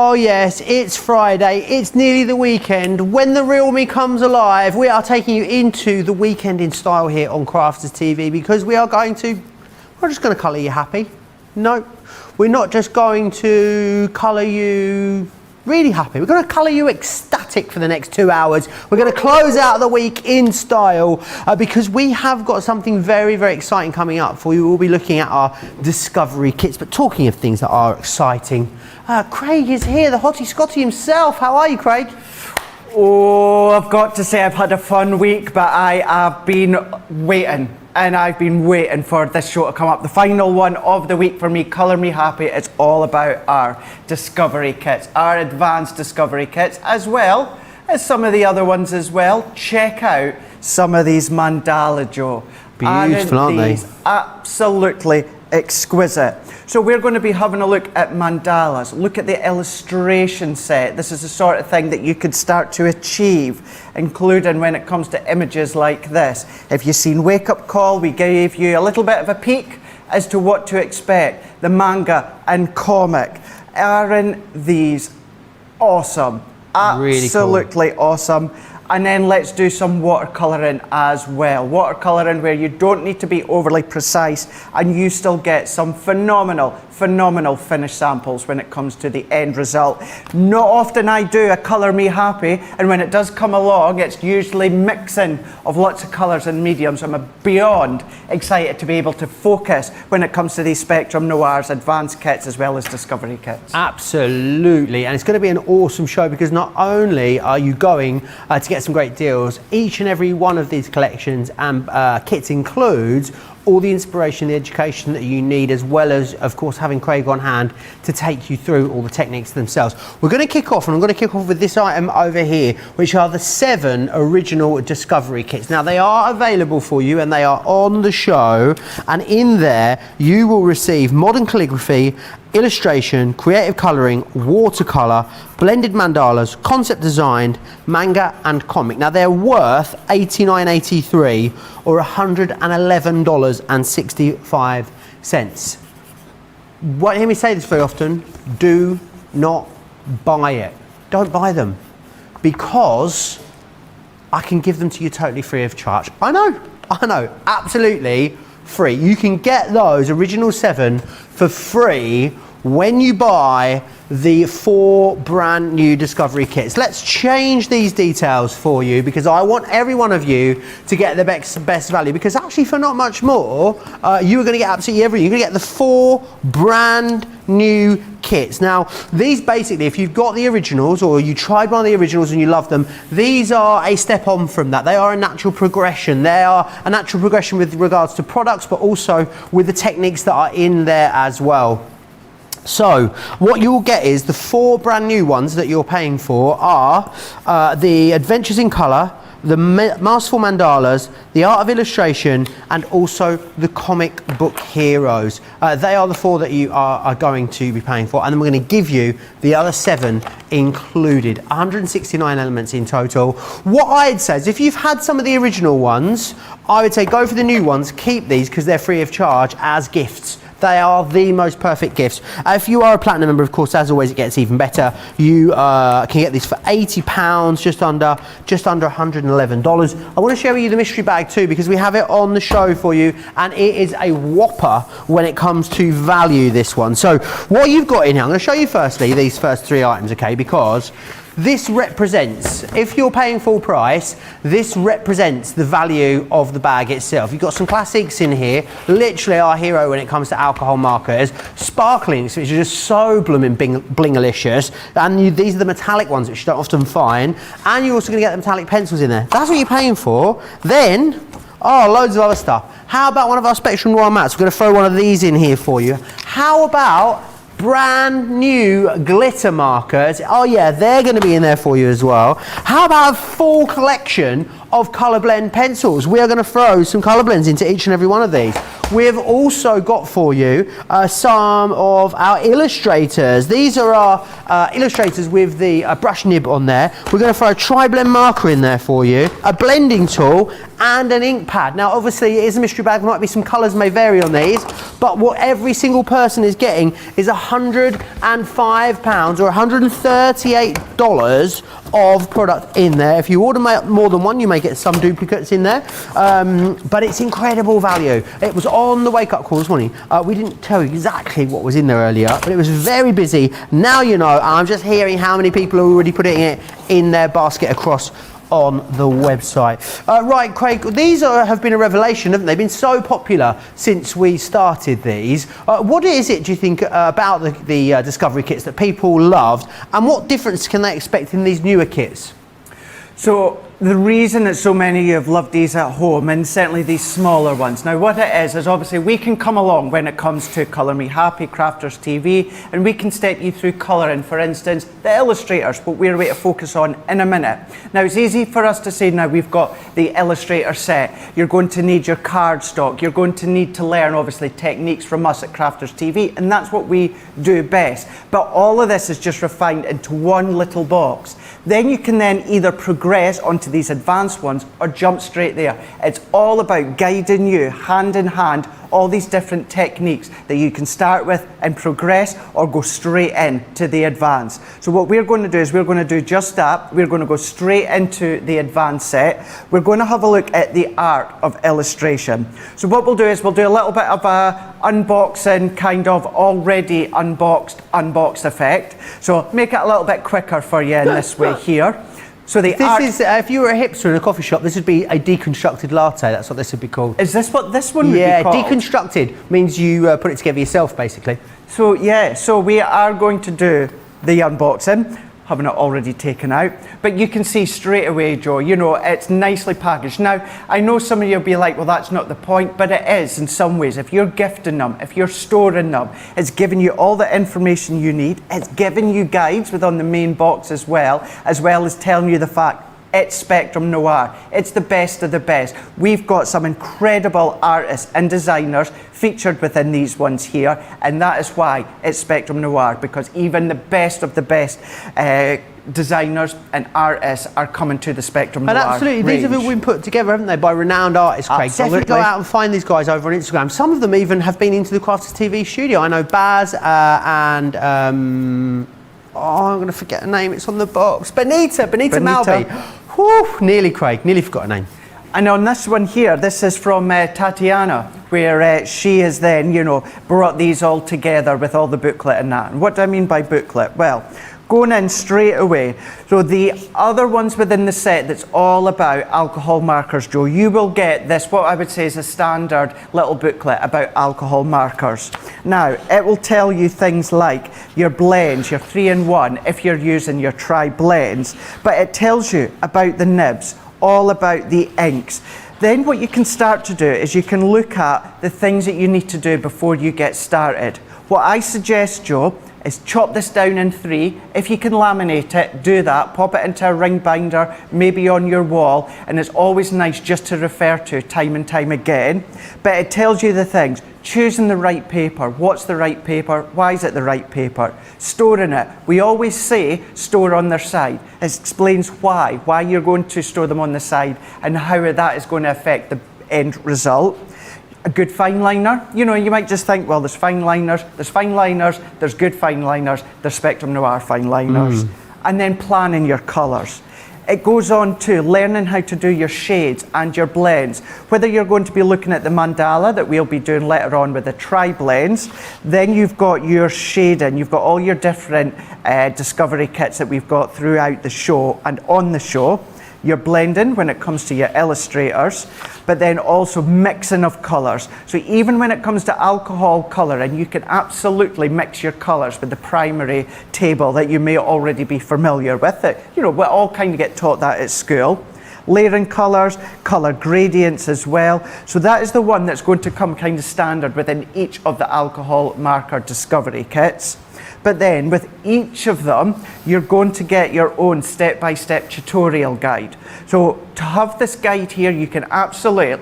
Oh yes, it's Friday, it's nearly the weekend. When the real me comes alive, we are taking you into the weekend in style here on Crafters TV because we're just going to colour you happy. No, we're not just going to colour you really happy. We're going to colour you ecstatic for the next 2 hours. We're going to close out the week in style because we have got something very, very exciting coming up for you. We'll be looking at our discovery kits. But talking of things that are exciting, Craig is here, the hottie Scotty himself. How are you, Craig? Oh, I've got to say I've had a fun week, but I have been waiting. And I've been waiting for this show to come up. The final one of the week for me, Colour Me Happy. It's all about our discovery kits, our advanced discovery kits, as well as some of the other ones as well. Check out some of these mandala, Joe. Beautiful, aren't they? Absolutely exquisite. So we're going to be having a look at mandalas, look at the illustration set. This is the sort of thing that you could start to achieve, including when it comes to images like this. If you've seen Wake Up Call, we gave you a little bit of a peek as to what to expect. The manga and comic. Aren't these awesome? Absolutely really cool. Awesome. And then let's do some watercolouring as well. Watercolouring where you don't need to be overly precise and you still get some phenomenal finished samples when it comes to the end result. Not often I do a Colour Me Happy, and when it does come along, it's usually mixing of lots of colours and mediums. I'm beyond excited to be able to focus when it comes to these Spectrum Noirs advanced kits as well as discovery kits. Absolutely, and it's going to be an awesome show because not only are you going to get some great deals, each and every one of these collections and kits includes all the inspiration, the education that you need, as well as, of course, having Craig on hand to take you through all the techniques themselves. We're going to kick off, and I'm going to kick off with this item over here, which are the 7 original discovery kits. Now, they are available for you, and they are on the show, and in there, you will receive modern calligraphy, illustration, creative colouring, watercolour, blended mandalas, concept designed, manga and comic. Now they're worth $89.83 or $111.65. Won't hear me say this very often. Do not buy it. Don't buy them because I can give them to you totally free of charge. I know, absolutely free. You can get those original 7 for free when you buy the 4 brand new discovery kits. Let's change these details for you because I want every one of you to get the best value, because actually for not much more, you are going to get absolutely everything. You're going to get the 4 brand new kits. Now, these basically, if you've got the originals or you tried one of the originals and you love them, these are a step on from that. They are a natural progression. They are a natural progression with regards to products, but also with the techniques that are in there as well. So what you will get is the 4 brand new ones that you're paying for are the Adventures in Colour, the Masterful Mandalas, the Art of Illustration, and also the Comic Book Heroes. They are the 4 that you are going to be paying for, and then we're going to give you the other 7 included. 169 elements in total. What I'd say is if you've had some of the original ones, I would say go for the new ones, keep these because they're free of charge as gifts. They are the most perfect gifts. If you are a platinum member, of course, as always, it gets even better. You can get these for £80, just under $111. I want to show you the mystery bag too because we have it on the show for you, and it is a whopper when it comes to value, this one. So what you've got in here, I'm going to show you firstly these first 3 items, okay, because this represents, if you're paying full price, this represents the value of the bag itself. You've got some classics in here, literally our hero when it comes to alcohol markers, sparklings, which are just so blooming blingalicious, and these are the metallic ones, which you don't often find, and you're also going to get the metallic pencils in there. That's what you're paying for. Then, loads of other stuff. How about one of our Spectrum Noir mats? We're going to throw one of these in here for you. How about brand new glitter markers? Oh yeah, they're going to be in there for you as well. How about a full collection of colour blend pencils? We are going to throw some colour blends into each and every one of these. We've also got for you some of our illustrators. These are our illustrators with the brush nib on there. We're going to throw a tri-blend marker in there for you, a blending tool, and an ink pad. Now obviously it is a mystery bag, there might be some colours may vary on these, But what every single person is getting is £105 or $138 of product in there. If you order more than one, you may get some duplicates in there, but it's incredible value. It was on the wake-up call this morning. We didn't tell you exactly what was in there earlier, but it was very busy. Now you know, and I'm just hearing how many people are already putting it in their basket across on the website. Right, Craig, these have been a revelation, haven't they? Been so popular since we started these. What is it, do you think, about the Discovery kits that people loved, and what difference can they expect in these newer kits? So the reason that so many of you have loved these at home, and certainly these smaller ones, now what it is obviously we can come along when it comes to Colour Me Happy Crafters TV, and we can step you through colouring, for instance, the illustrators, what we're going to focus on in a minute. Now it's easy for us to say, now we've got the illustrator set, you're going to need your cardstock, you're going to need to learn obviously techniques from us at Crafters TV, and that's what we do best. But all of this is just refined into one little box. Then you can then either progress onto these advanced ones or jump straight there. It's all about guiding you hand in hand all these different techniques that you can start with and progress or go straight in to the advanced. So what we're going to do is we're going to do just that. We're going to go straight into the advanced set. We're going to have a look at the art of illustration. So what we'll do is we'll do a little bit of a unboxing, kind of already unboxed effect. So make it a little bit quicker for you in this way here. So this is, if you were a hipster in a coffee shop, this would be a deconstructed latte. That's what this would be called. Is this what this one would be called? Yeah, deconstructed means you put it together yourself, basically. So yeah, so we are going to do the unboxing, having it already taken out. But you can see straight away, Joe, you know, it's nicely packaged. Now, I know some of you will be like, well, that's not the point, but it is in some ways. If you're gifting them, if you're storing them, it's giving you all the information you need. It's giving you guides within the main box as well as telling you the fact it's Spectrum Noir. It's the best of the best. We've got some incredible artists and designers featured within these ones here, and that is why it's Spectrum Noir, because even the best of the best designers and artists are coming to the Spectrum Noir And absolutely, range. these have all been put together, haven't they, by renowned artists, Craig. Absolutely. Definitely go out and find these guys over on Instagram. Some of them even have been into the Crafters TV studio. I know Baz and I'm going to forget her name. It's on the box. Benita Malby. Whew, nearly, Craig. Nearly forgot her name. And on this one here, this is from Tatiana, where she has then, you know, brought these all together with all the booklet and that. And what do I mean by booklet? Well, going in straight away. So the other ones within the set that's all about alcohol markers, Joe, you will get this, what I would say is a standard little booklet about alcohol markers. Now, it will tell you things like your blends, your 3-in-1, if you're using your tri-blends, but it tells you about the nibs, all about the inks. Then what you can start to do is you can look at the things that you need to do before you get started. What I suggest, Joe, is chop this down in 3. If you can laminate it, do that. Pop it into a ring binder, maybe on your wall, and it's always nice just to refer to time and time again. But it tells you the things. Choosing the right paper. What's the right paper? Why is it the right paper? Storing it. We always say store on their side. It explains why you're going to store them on the side and how that is going to affect the end result. A good fine liner, you know, you might just think, well, there's fine liners, there's good fine liners, there's Spectrum Noir fine liners. And then planning your colours. It goes on to learning how to do your shades and your blends. Whether you're going to be looking at the mandala that we'll be doing later on with the tri-blends, then you've got your shading, you've got all your different discovery kits that we've got throughout the show and on the show. Your blending when it comes to your illustrators, but then also mixing of colours. So even when it comes to alcohol colouring, you can absolutely mix your colours with the primary table that you may already be familiar with. It, you know, we all kind of get taught that at school. Layering colours, colour gradients as well. So that is the one that's going to come kind of standard within each of the alcohol marker discovery kits. But then with each of them, you're going to get your own step-by-step tutorial guide. So to have this guide here, you can absolutely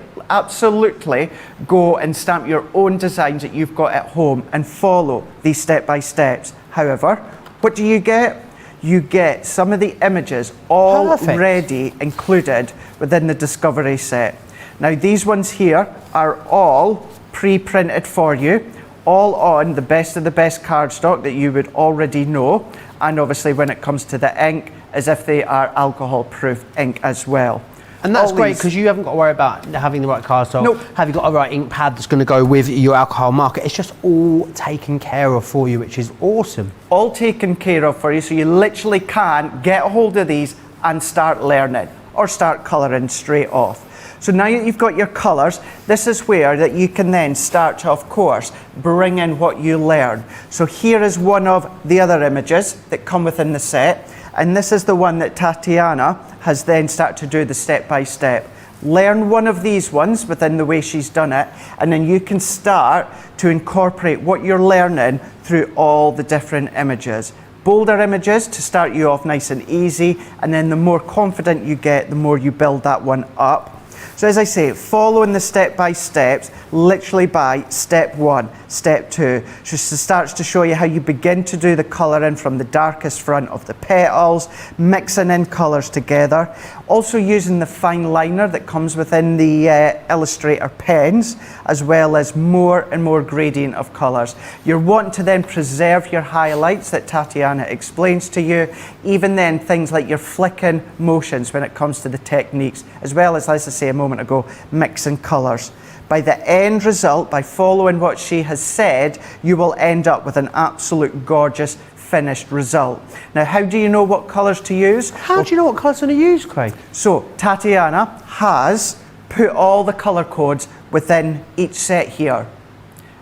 go and stamp your own designs that you've got at home and follow these step-by-steps. However, what do you get? You get some of the images already included within the discovery set. Now these ones here are all pre-printed for you, all on the best of the best cardstock that you would already know. And obviously when it comes to the ink, as if they are alcohol-proof ink as well. And that's All great these- because you haven't got to worry about having the right cardstock. Nope. Have you got a right ink pad that's going to go with your alcohol marker? It's just all taken care of for you, which is awesome. All taken care of for you, so you literally can get a hold of these and start learning or start colouring straight off. So now that you've got your colours, this is where that you can then start to, of course, bring in what you learn. So here is one of the other images that come within the set, and this is the one that Tatiana has then started to do the step-by-step. Learn one of these ones within the way she's done it, and then you can start to incorporate what you're learning through all the different images. Bolder images to start you off nice and easy, and then the more confident you get, the more you build that one up. So as I say, following the step-by-steps, literally by step 1, step 2. Just starts to show you how you begin to do the colouring from the darkest front of the petals, mixing in colours together. Also using the fine liner that comes within the Illustrator pens, as well as more and more gradient of colours. You're wanting to then preserve your highlights that Tatiana explains to you, even then things like your flicking motions when it comes to the techniques, as well as I say a moment ago, mixing colours. By the end result, by following what she has said, you will end up with an absolute gorgeous finished result. Now, how do you know what colours to use? How do you know what colours to use, Craig? So, Tatiana has put all the colour codes within each set here.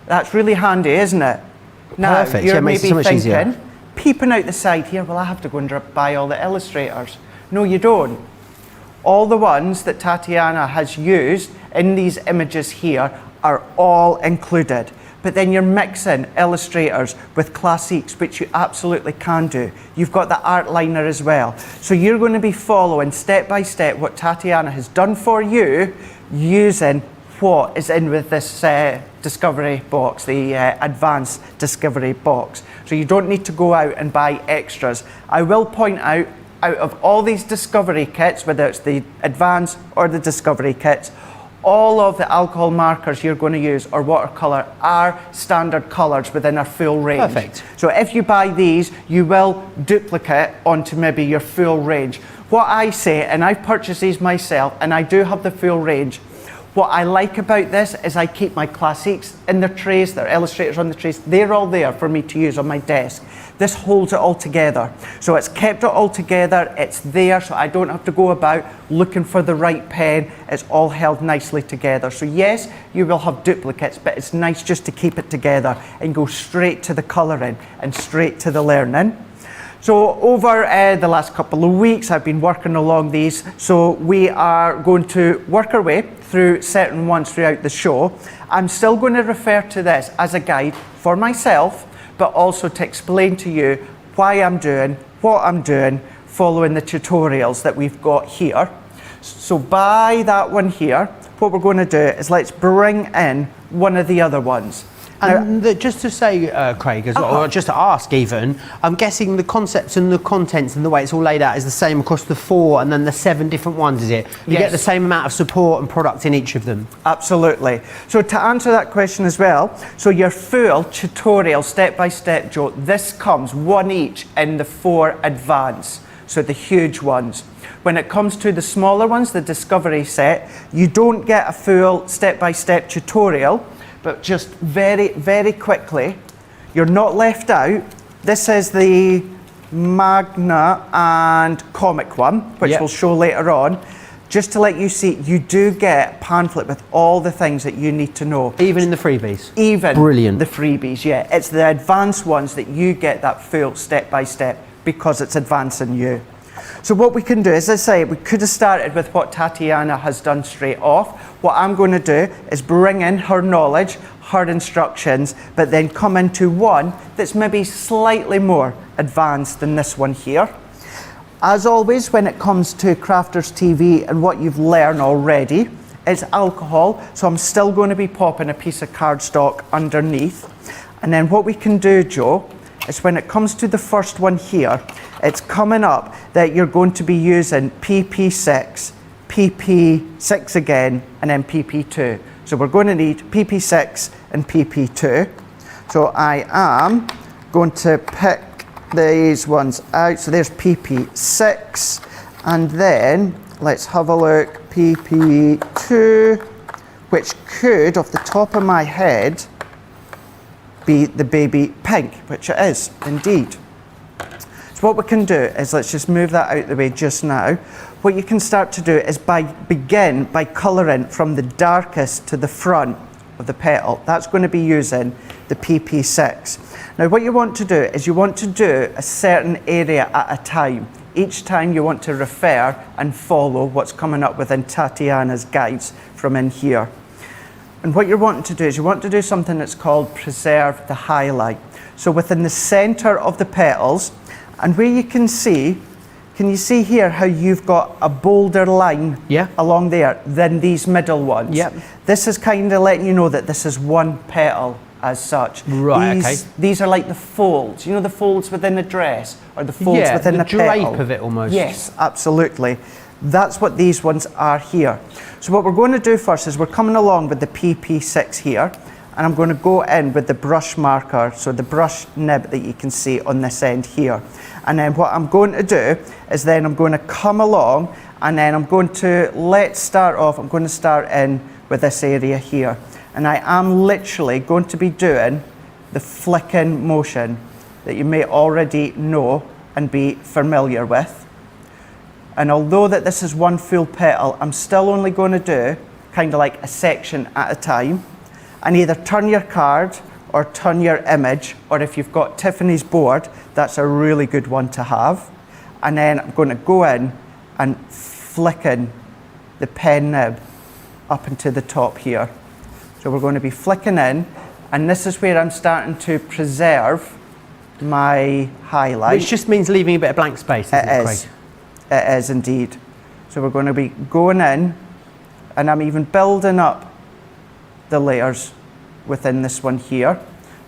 That's really handy, isn't it? Now, Perfect. you're Yeah, it makes it maybe so much thinking, easier. peeping out the side here, well, I have to go and buy all the illustrators. No, you don't. All the ones that Tatiana has used in these images here are all included. But then you're mixing illustrators with classiques, which you absolutely can do. You've got the art liner as well. So you're going to be following step by step what Tatiana has done for you, using what is in with this discovery box, the advanced discovery box. So you don't need to go out and buy extras. I will point out of all these discovery kits, whether it's the advanced or the discovery kits, all of the alcohol markers you're going to use or watercolour are standard colours within our full range. Perfect. So if you buy these, you will duplicate onto maybe your full range. What I say, and I've purchased these myself, and I do have the full range. What I like about this is I keep my classics in their trays, their illustrators on the trays. They're all there for me to use on my desk. This holds it all together. So it's kept it all together, it's there, so I don't have to go about looking for the right pen. It's all held nicely together. So yes, you will have duplicates, but it's nice just to keep it together and go straight to the colouring and straight to the learning. So over the last couple of weeks, I've been working along these. So we are going to work our way through certain ones throughout the show. I'm still going to refer to this as a guide for myself, but also to explain to you why I'm doing what I'm doing, following the tutorials that we've got here. So by that one here, what we're going to do is let's bring in one of the other ones. And just to say, Craig, as well, or just to ask even, I'm guessing the concepts and the contents and the way it's all laid out is the same across the 4 and then the 7 different ones, is it? You get the same amount of support and product in each of them? Absolutely. So to answer that question as well, so your full tutorial, step by step, Joe, this comes one each in the 4 advance, so the huge ones. When it comes to the smaller ones, the Discovery set, you don't get a full step-by-step tutorial, but just very, very quickly, you're not left out. This is the Manga and comic one, which we'll show later on. Just to let you see, you do get a pamphlet with all the things that you need to know. Even in the freebies? Even Brilliant. the freebies, yeah. It's the advanced ones that you get that full step-by-step because it's advancing you. So what we can do, as I say, we could have started with what Tatiana has done straight off. What I'm going to do is bring in her knowledge, her instructions, but then come into one that's maybe slightly more advanced than this one here. As always, when it comes to Crafters TV and what you've learned already, it's alcohol, so I'm still going to be popping a piece of cardstock underneath. And then what we can do, Joe, is when it comes to the first one here, it's coming up that you're going to be using PP6, PP6 again, and then PP2. So we're going to need PP6 and PP2. So I am going to pick these ones out. So there's PP6, and then let's have a look, PP2, which could, off the top of my head, be the baby pink, which it is indeed. So what we can do is, let's just move that out of the way just now. What you can start to do is begin by colouring from the darkest to the front of the petal. That's going to be using the PP6. Now what you want to do is you want to do a certain area at a time. Each time you want to refer and follow what's coming up within Tatiana's guides from in here. And what you're wanting to do is you want to do something that's called preserve the highlight. So within the centre of the petals, and where you can you see here how you've got a bolder line along there than these middle ones? Yep. This is kind of letting you know that this is one petal as such. Right, These are like the folds. You know the folds within the dress? Or the folds within the drape petal? of it almost. Yes, absolutely. That's what these ones are here. So what we're going to do first is we're coming along with the PP6 here, and I'm going to go in with the brush marker, so the brush nib that you can see on this end here. And then what I'm going to do is then I'm going to come along, and then I'm going to, let's start off, I'm going to start in with this area here. And I am literally going to be doing the flicking motion that you may already know and be familiar with. And although that this is one full petal, I'm still only going to do kind of like a section at a time. And either turn your card or turn your image, or if you've got Tiffany's board, that's a really good one to have. And then I'm going to go in and flicking the pen nib up into the top here. So we're going to be flicking in, and this is where I'm starting to preserve my highlight. Which just means leaving a bit of blank space, isn't it, Craig? It is indeed. So we're going to be going in, and I'm even building up the layers within this one here.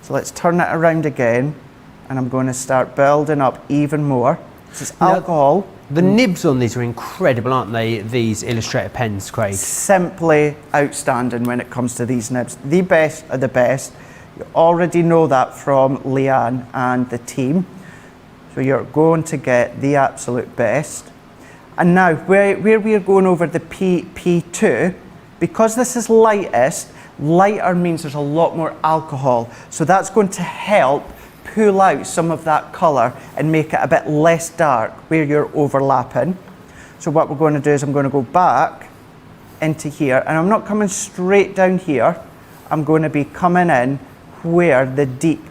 So let's turn it around again, and I'm going to start building up even more. This is alcohol. The nibs on these are incredible, aren't they, these Illustrator pens, Craig? Simply outstanding when it comes to these nibs. The best are the best. You already know that from Leanne and the team. So you're going to get the absolute best. And now, where we are going over the PP2, because this is lightest, lighter means there's a lot more alcohol. So that's going to help pull out some of that colour and make it a bit less dark where you're overlapping. So what we're going to do is I'm going to go back into here, and I'm not coming straight down here. I'm going to be coming in where the deep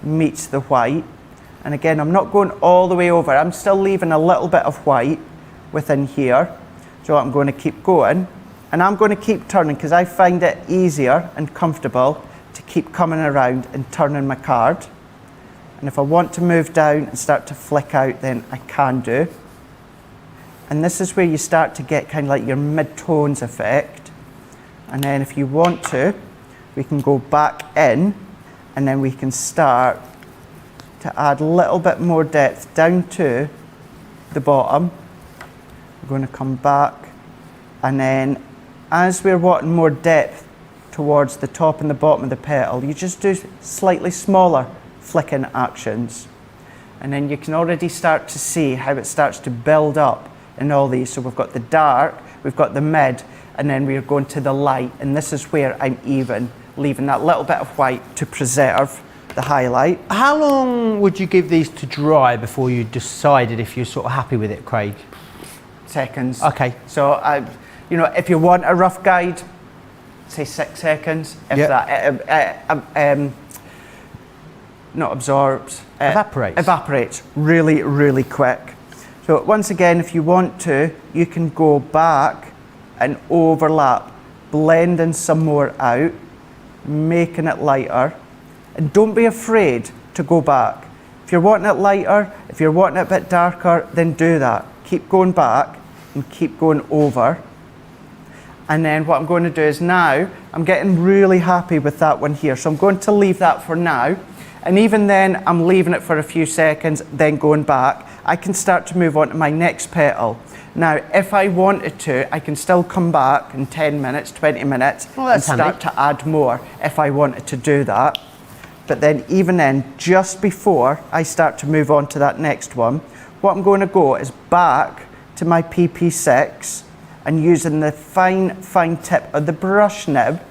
meets the white. And again, I'm not going all the way over. I'm still leaving a little bit of white within here. So I'm going to keep going, and I'm going to keep turning because I find it easier and comfortable to keep coming around and turning my card. And if I want to move down and start to flick out, then I can do. And this is where you start to get kind of like your mid-tones effect. And then if you want to, we can go back in, and then we can start to add a little bit more depth down to the bottom. We're going to come back, and then as we're wanting more depth towards the top and the bottom of the petal, you just do slightly smaller flicking actions. And then you can already start to see how it starts to build up in all these. So we've got the dark, we've got the mid, and then we're going to the light. And this is where I'm even leaving that little bit of white to preserve the highlight. How long would you give these to dry before you decided if you're sort of happy with it, Craig? Seconds. Okay. So, you know, if you want a rough guide, say 6 seconds. If that not absorbs. Evaporates really, really quick. So once again, if you want to, you can go back and overlap, blending some more out, making it lighter. And don't be afraid to go back. If you're wanting it lighter, if you're wanting it a bit darker, then do that. Keep going back and keep going over. And then what I'm going to do is now, I'm getting really happy with that one here. So I'm going to leave that for now. And even then, I'm leaving it for a few seconds, then going back. I can start to move on to my next petal. Now, if I wanted to, I can still come back in 10 minutes, 20 minutes, and start to add more if I wanted to do that. But then even then, just before I start to move on to that next one, what I'm going to go is back to my PP6 and using the fine tip of the brush nib,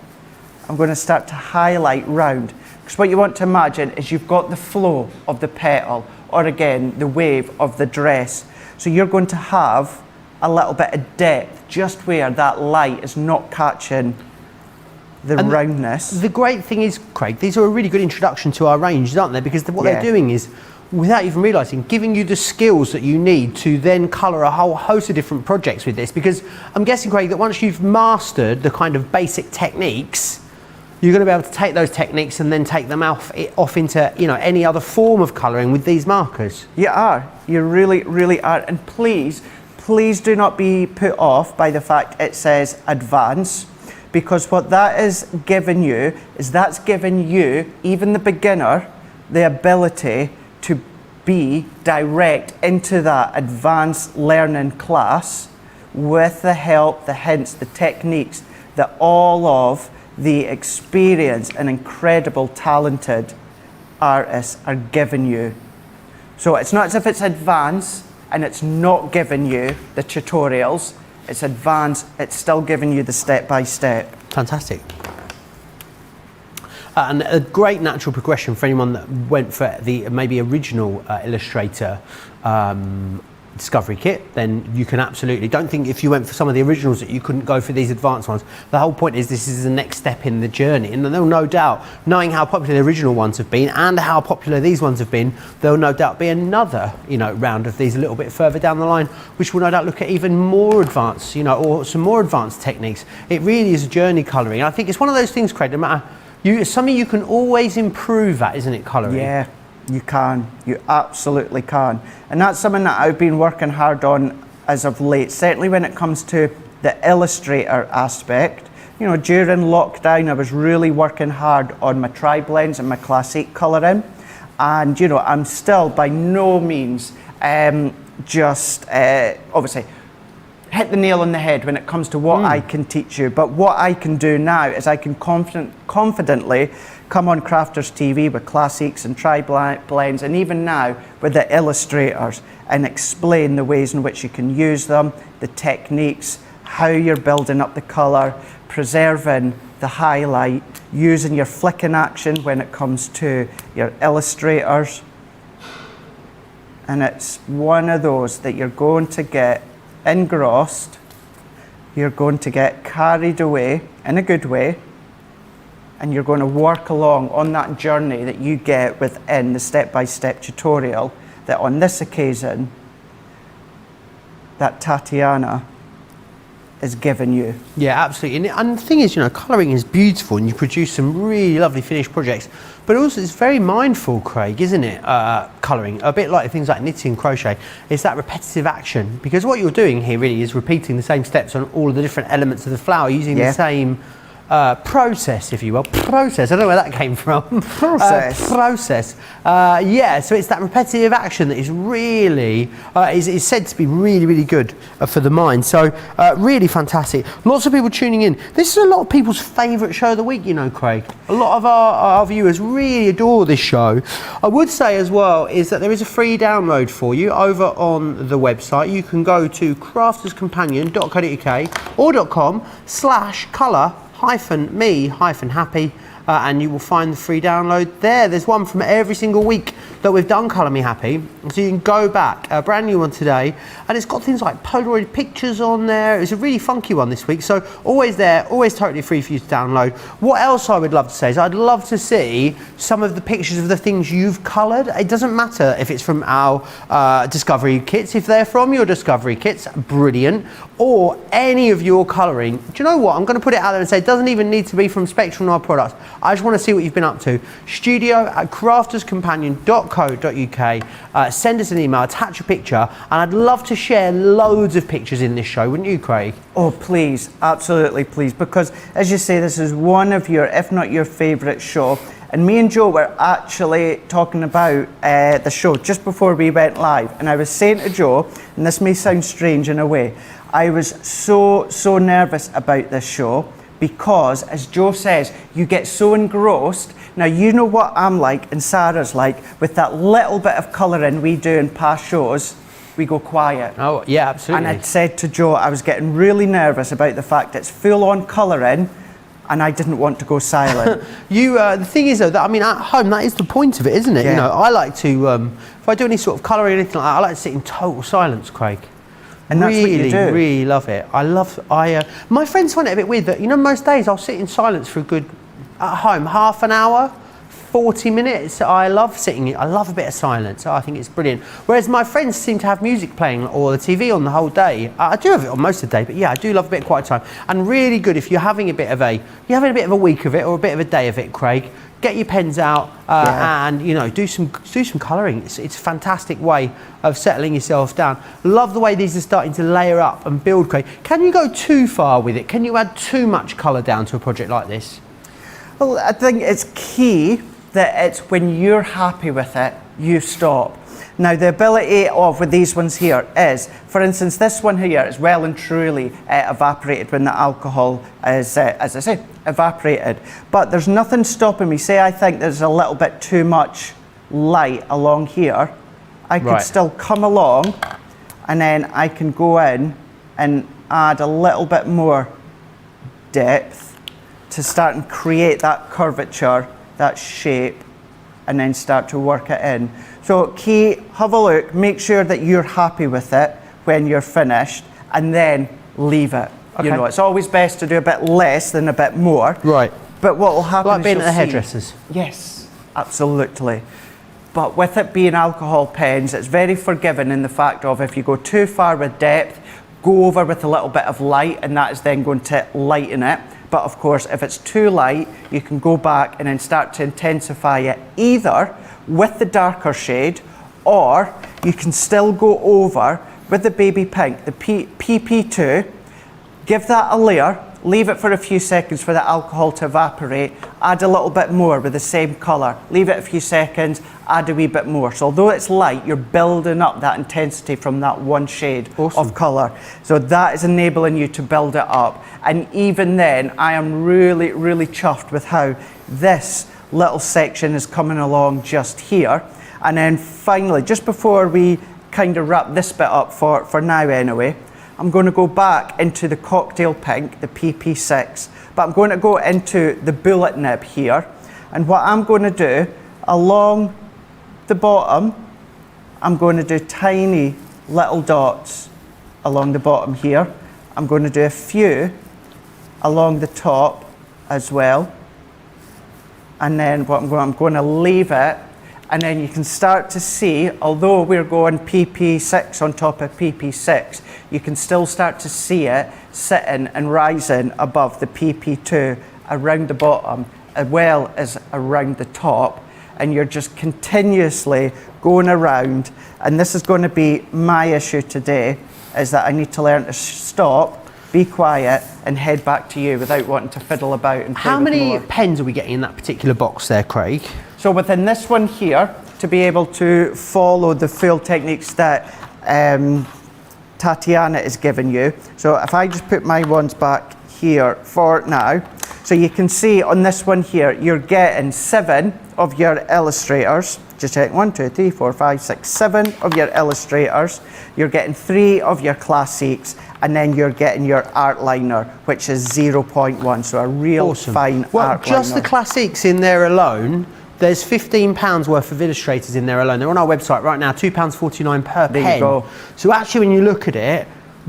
I'm going to start to highlight round. Because what you want to imagine is you've got the flow of the petal, or again, the wave of the dress. So you're going to have a little bit of depth just where that light is not catching the roundness. The great thing is, Craig, these are a really good introduction to our ranges, aren't they? Because what they're doing is, without even realising, giving you the skills that you need to then colour a whole host of different projects with this. Because I'm guessing, Craig, that once you've mastered the kind of basic techniques, you're going to be able to take those techniques and then take them off into, you know, any other form of colouring with these markers. You are. You really, really are. And please do not be put off by the fact it says advance, because what that is giving you is that's giving you, even the beginner, the ability to be direct into that advanced learning class with the help, the hints, the techniques that all of the experienced and incredible talented artists are giving you. So it's not as if it's advanced and it's not giving you the tutorials. It's advanced, it's still giving you the step-by-step. Fantastic. And a great natural progression for anyone that went for the maybe original Illustrator Discovery Kit, then you can absolutely, don't think if you went for some of the originals that you couldn't go for these advanced ones. The whole point is this is the next step in the journey, and there'll no doubt, knowing how popular the original ones have been and how popular these ones have been, there'll no doubt be another, you know, round of these a little bit further down the line, which will no doubt look at even more advanced, you know, or some more advanced techniques. It really is a journey colouring. I think it's one of those things, Craig, no matter, it's something you can always improve at, isn't it, colouring? Yeah. You can, you absolutely can. And that's something that I've been working hard on as of late, certainly when it comes to the illustrator aspect. You know, during lockdown, I was really working hard on my tri-blends and my classic colouring. And, you know, I'm still by no means obviously, hit the nail on the head when it comes to what I can teach you. But what I can do now is I can confidently come on Crafters TV with classics and tri-blends, and even now with the illustrators, and explain the ways in which you can use them, the techniques, how you're building up the colour, preserving the highlight, using your flicking action when it comes to your illustrators. And it's one of those that you're going to get engrossed, you're going to get carried away in a good way, and you're going to work along on that journey that you get within the step-by-step tutorial that on this occasion that Tatiana is giving you. Yeah, absolutely. And the thing is, you know, colouring is beautiful and you produce some really lovely finished projects, but also it's very mindful, Craig, isn't it? Colouring, a bit like things like knitting and crochet, it's that repetitive action, because what you're doing here really is repeating the same steps on all of the different elements of the flower using the same process, if you will. Process, I don't know where that came from. Process. Yeah, so it's that repetitive action that is really, is said to be really, really good for the mind. So really fantastic. Lots of people tuning in. This is a lot of people's favourite show of the week, you know, Craig. A lot of our viewers really adore this show. I would say as well is that there is a free download for you over on the website. You can go to crafterscompanion.co.uk or .com/colour-me-happy and you will find the free download there. There's one from every single week that we've done Colour Me Happy, so you can go back, a brand new one today, and it's got things like Polaroid pictures on there. It's a really funky one this week, so always there, always totally free for you to download. What else I would love to say is I'd love to see some of the pictures of the things you've coloured. It doesn't matter if it's from our Discovery kits, if they're from your Discovery kits, brilliant, or any of your colouring. Do you know what? I'm going to put it out there and say it doesn't even need to be from Spectrum Noir products. I just want to see what you've been up to. studio@crafterscompanion.co.uk. Send us an email, attach a picture, and I'd love to share loads of pictures in this show, wouldn't you, Craig? Oh, please, absolutely, please, because as you say, this is one of your, if not your favourite show. And me and Joe were actually talking about the show just before we went live. And I was saying to Joe, and this may sound strange in a way, I was so nervous about this show because, as Joe says, you get so engrossed. Now, you know what I'm like and Sarah's like with that little bit of colouring we do in past shows. We go quiet. Oh, yeah, absolutely. And I said to Joe, I was getting really nervous about the fact it's full-on colouring and I didn't want to go silent. The thing is though, that, I mean, at home, that is the point of it, isn't it? Yeah. You know, I like to, if I do any sort of colouring or anything like that, I like to sit in total silence, Craig. And that's what you do. Really love it. My friends find it a bit weird that, you know, most days I'll sit in silence for a good, at home, half an hour, 40 minutes. I love a bit of silence. I think it's brilliant. Whereas my friends seem to have music playing or the TV on the whole day. I do have it on most of the day, but yeah, I do love a bit of quiet time. And really good if you're having a bit of a week of it or a bit of a day of it, Craig. Get your pens out and, you know, do some colouring. It's a fantastic way of settling yourself down. Love the way these are starting to layer up and build, Craig. Can you go too far with it? Can you add too much colour down to a project like this? Well, I think it's key that it's when you're happy with it, you stop. Now, the ability of with these ones here is, for instance, this one here is well and truly evaporated when the alcohol is, as I say, evaporated. But there's nothing stopping me. Say I think there's a little bit too much light along here, I could still come along and then I can go in and add a little bit more depth to start and create that curvature, that shape, and then start to work it in. So key, have a look, make sure that you're happy with it when you're finished, and then leave it. Okay. You know, it's always best to do a bit less than a bit more. Right. But what will happen like is being at the see, hairdressers. Yes, absolutely. But with it being alcohol pens, it's very forgiving in the fact of if you go too far with depth, go over with a little bit of light, and that is then going to lighten it. But of course, if it's too light, you can go back and then start to intensify it either with the darker shade, or you can still go over with the baby pink, the PP2, give that a layer, leave it for a few seconds for the alcohol to evaporate, add a little bit more with the same colour, leave it a few seconds, add a wee bit more. So although it's light, you're building up that intensity from that one shade of colour. So that is enabling you to build it up. And even then, I am really, really chuffed with how this little section is coming along just here. And then finally, just before we kind of wrap this bit up for now anyway, I'm going to go back into the cocktail pink, the PP6, but I'm going to go into the bullet nib here. And what I'm going to do along the bottom, I'm going to do tiny little dots along the bottom here. I'm going to do a few along the top as well. And then what I'm going to leave it, and then you can start to see, although we're going PP6 on top of PP6, you can still start to see it sitting and rising above the PP2 around the bottom as well as around the top, and you're just continuously going around. And this is going to be my issue today, is that I need to learn to stop, be quiet, and head back to you without wanting to fiddle about and play How with many more. pens are we getting in that particular box there, Craig? So within this one here, to be able to follow the full techniques that Tatiana is giving you. So if I just put my ones back here for now, so you can see on this one here, you're getting 7 of your illustrators. Just check 1, 2, 3, 4, 5, 6, 7 of your illustrators. You're getting 3 of your classics, and then you're getting your art liner, which is 0.1, so a real fine art liner. Just the classics in there alone, there's £15 worth of illustrators in there alone. They're on our website right now, £2.49 per pen. There you go. So actually when you look at it,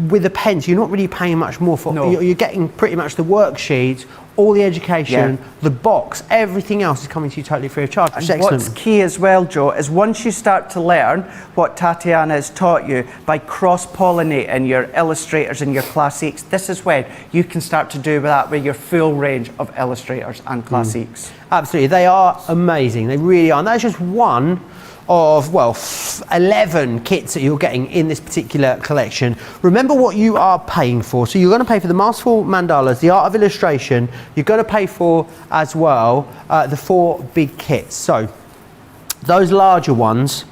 with the pens, you're not really paying much more for. No. You're getting pretty much the worksheets, all the education, the box, everything else is coming to you totally free of charge. Which is excellent. What's key as well, Joe, is once you start to learn what Tatiana has taught you by cross-pollinating your illustrators and your classics, this is when you can start to do that with your full range of illustrators and classics. Absolutely, they are amazing. They really are. And that's just one of, well, 11 kits that you're getting in this particular collection. Remember what you are paying for. So you're going to pay for the Masterful mandalas, the art of illustration, you're going to pay for as well the 4 big kits. So those larger ones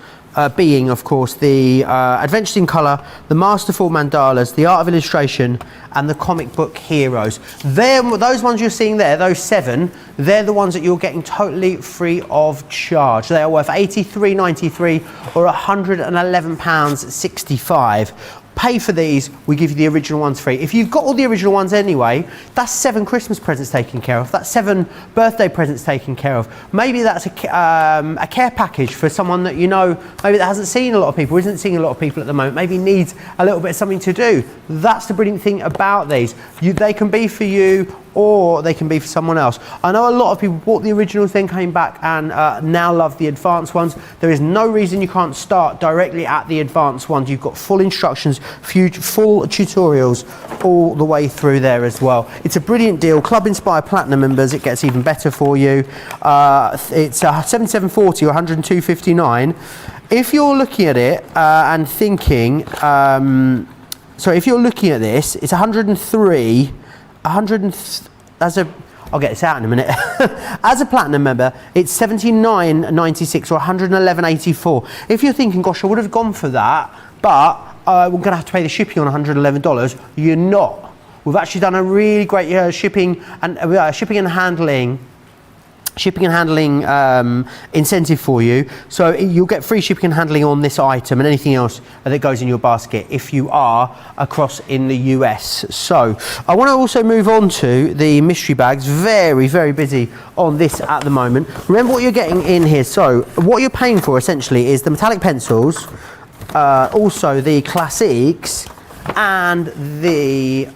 being, of course, the Adventures in Colour, the Masterful Mandalas, the Art of Illustration, and the Comic Book Heroes. Those ones you're seeing there, those 7, they're the ones that you're getting totally free of charge. They are worth £83.93 or £111.65. Pay for these, we give you the original ones free. If you've got all the original ones anyway, that's 7 Christmas presents taken care of. That's 7 birthday presents taken care of. Maybe that's a care package for someone that you know, maybe that hasn't seen a lot of people, isn't seeing a lot of people at the moment, maybe needs a little bit of something to do. That's the brilliant thing about these. They can be for you, or they can be for someone else. I know a lot of people bought the originals, then came back and now love the advanced ones. There is no reason you can't start directly at the advanced ones. You've got full instructions, full tutorials all the way through there as well. It's a brilliant deal. Club Inspire Platinum members, it gets even better for you. It's $77.40 or $102.59. If you're looking at it and thinking, if you're looking at this, it's 103. I'll get this out in a minute. As a platinum member, it's $79.96 or $111.84. If you're thinking, gosh, I would have gone for that, but we're going to have to pay the shipping on $111, you're not. We've actually done a really great shipping and handling incentive for you, so you'll get free shipping and handling on this item and anything else that goes in your basket if you are across in the US. So I want to also move on to the mystery bags. Very, very busy on this at the moment. Remember what you're getting in here. So what you're paying for essentially is the metallic pencils, also the classics, and the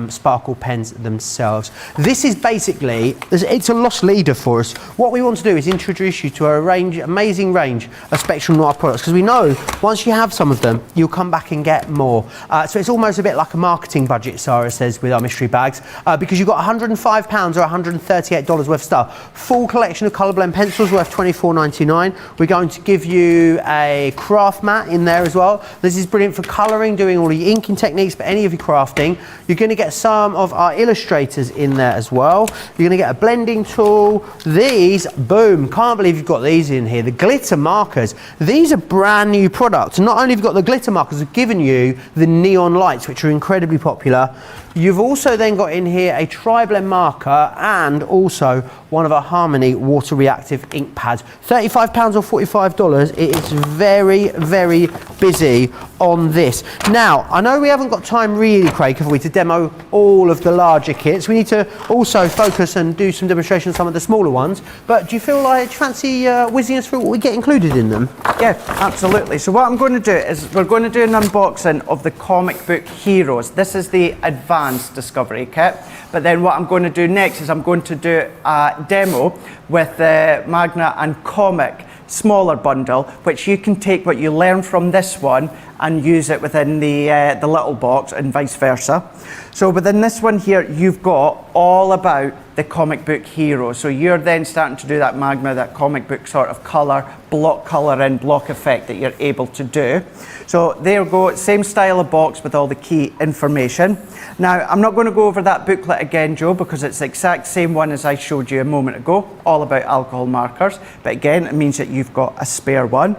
sparkle pens themselves. This is basically, it's a loss leader for us. What we want to do is introduce you to a amazing range of Spectrum Noir products, because we know once you have some of them, you'll come back and get more. So it's almost a bit like a marketing budget, Sarah says, with our mystery bags, because you've got £105 or $138 worth of stuff. Full collection of colour blend pencils worth $24.99. We're going to give you a craft mat in there as well. This is brilliant for colouring, doing all the inking techniques, but any of your crafting. You're going to get some of our illustrators in there as well. You're going to get a blending tool. These, boom, can't believe you've got these in here. The glitter markers. These are brand new products. Not only have you got the glitter markers, we've given you the neon lights, which are incredibly popular. You've also then got in here a tri-blend marker and also one of our Harmony water reactive ink pads. £35 or $45. It is very, very busy on this. Now, I know we haven't got time really, Craig, have we, to demo all of the larger kits. We need to also focus and do some demonstrations of some of the smaller ones. But do you fancy whizzing us through what we get included in them? Yeah, absolutely. So what I'm going to do is we're going to do an unboxing of the Comic Book Heroes. This is the advanced discovery kit, but then what I'm going to do next is I'm going to do a demo with the Magna and Comic smaller bundle, which you can take what you learn from this one and use it within the little box and vice versa. So within this one here, you've got all about the Comic Book Hero. So you're then starting to do that Magna, that comic book sort of colour in, block effect that you're able to do. So there you go, same style of box with all the key information. Now, I'm not going to go over that booklet again, Joe, because it's the exact same one as I showed you a moment ago, all about alcohol markers. But again, it means that you've got a spare one.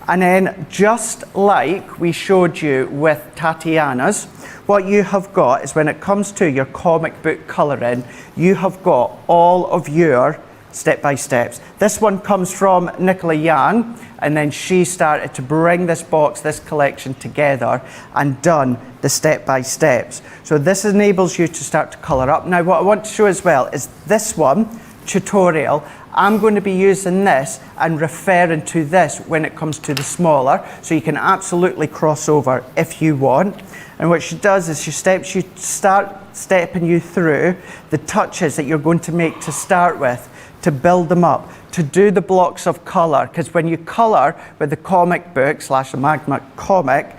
And then, just like we showed you with Tatiana's, what you have got is when it comes to your comic book colouring, you have got all of your step-by-steps. This one comes from Nicola Young, and then she started to bring this box, this collection together and done the step-by-steps. So this enables you to start to colour up. Now, what I want to show as well is this one, tutorial. I'm going to be using this and referring to this when it comes to the smaller, so you can absolutely cross over if you want. And what she does is she start stepping you through the touches that you're going to make to start with, to build them up, to do the blocks of colour, because when you colour with the comic book / the Magna comic,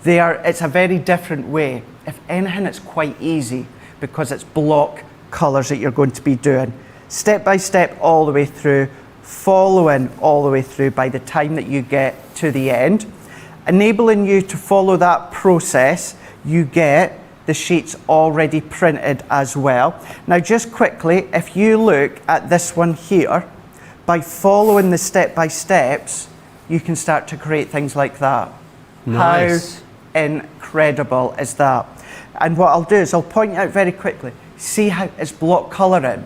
it's a very different way. If anything, it's quite easy because it's block colours that you're going to be doing. Step by step all the way through, following all the way through by the time that you get to the end. Enabling you to follow that process, you get the sheets already printed as well. Now just quickly, if you look at this one here, by following the step-by-steps, you can start to create things like that. Nice. How incredible is that? And what I'll do is I'll point out very quickly, see how it's block colouring.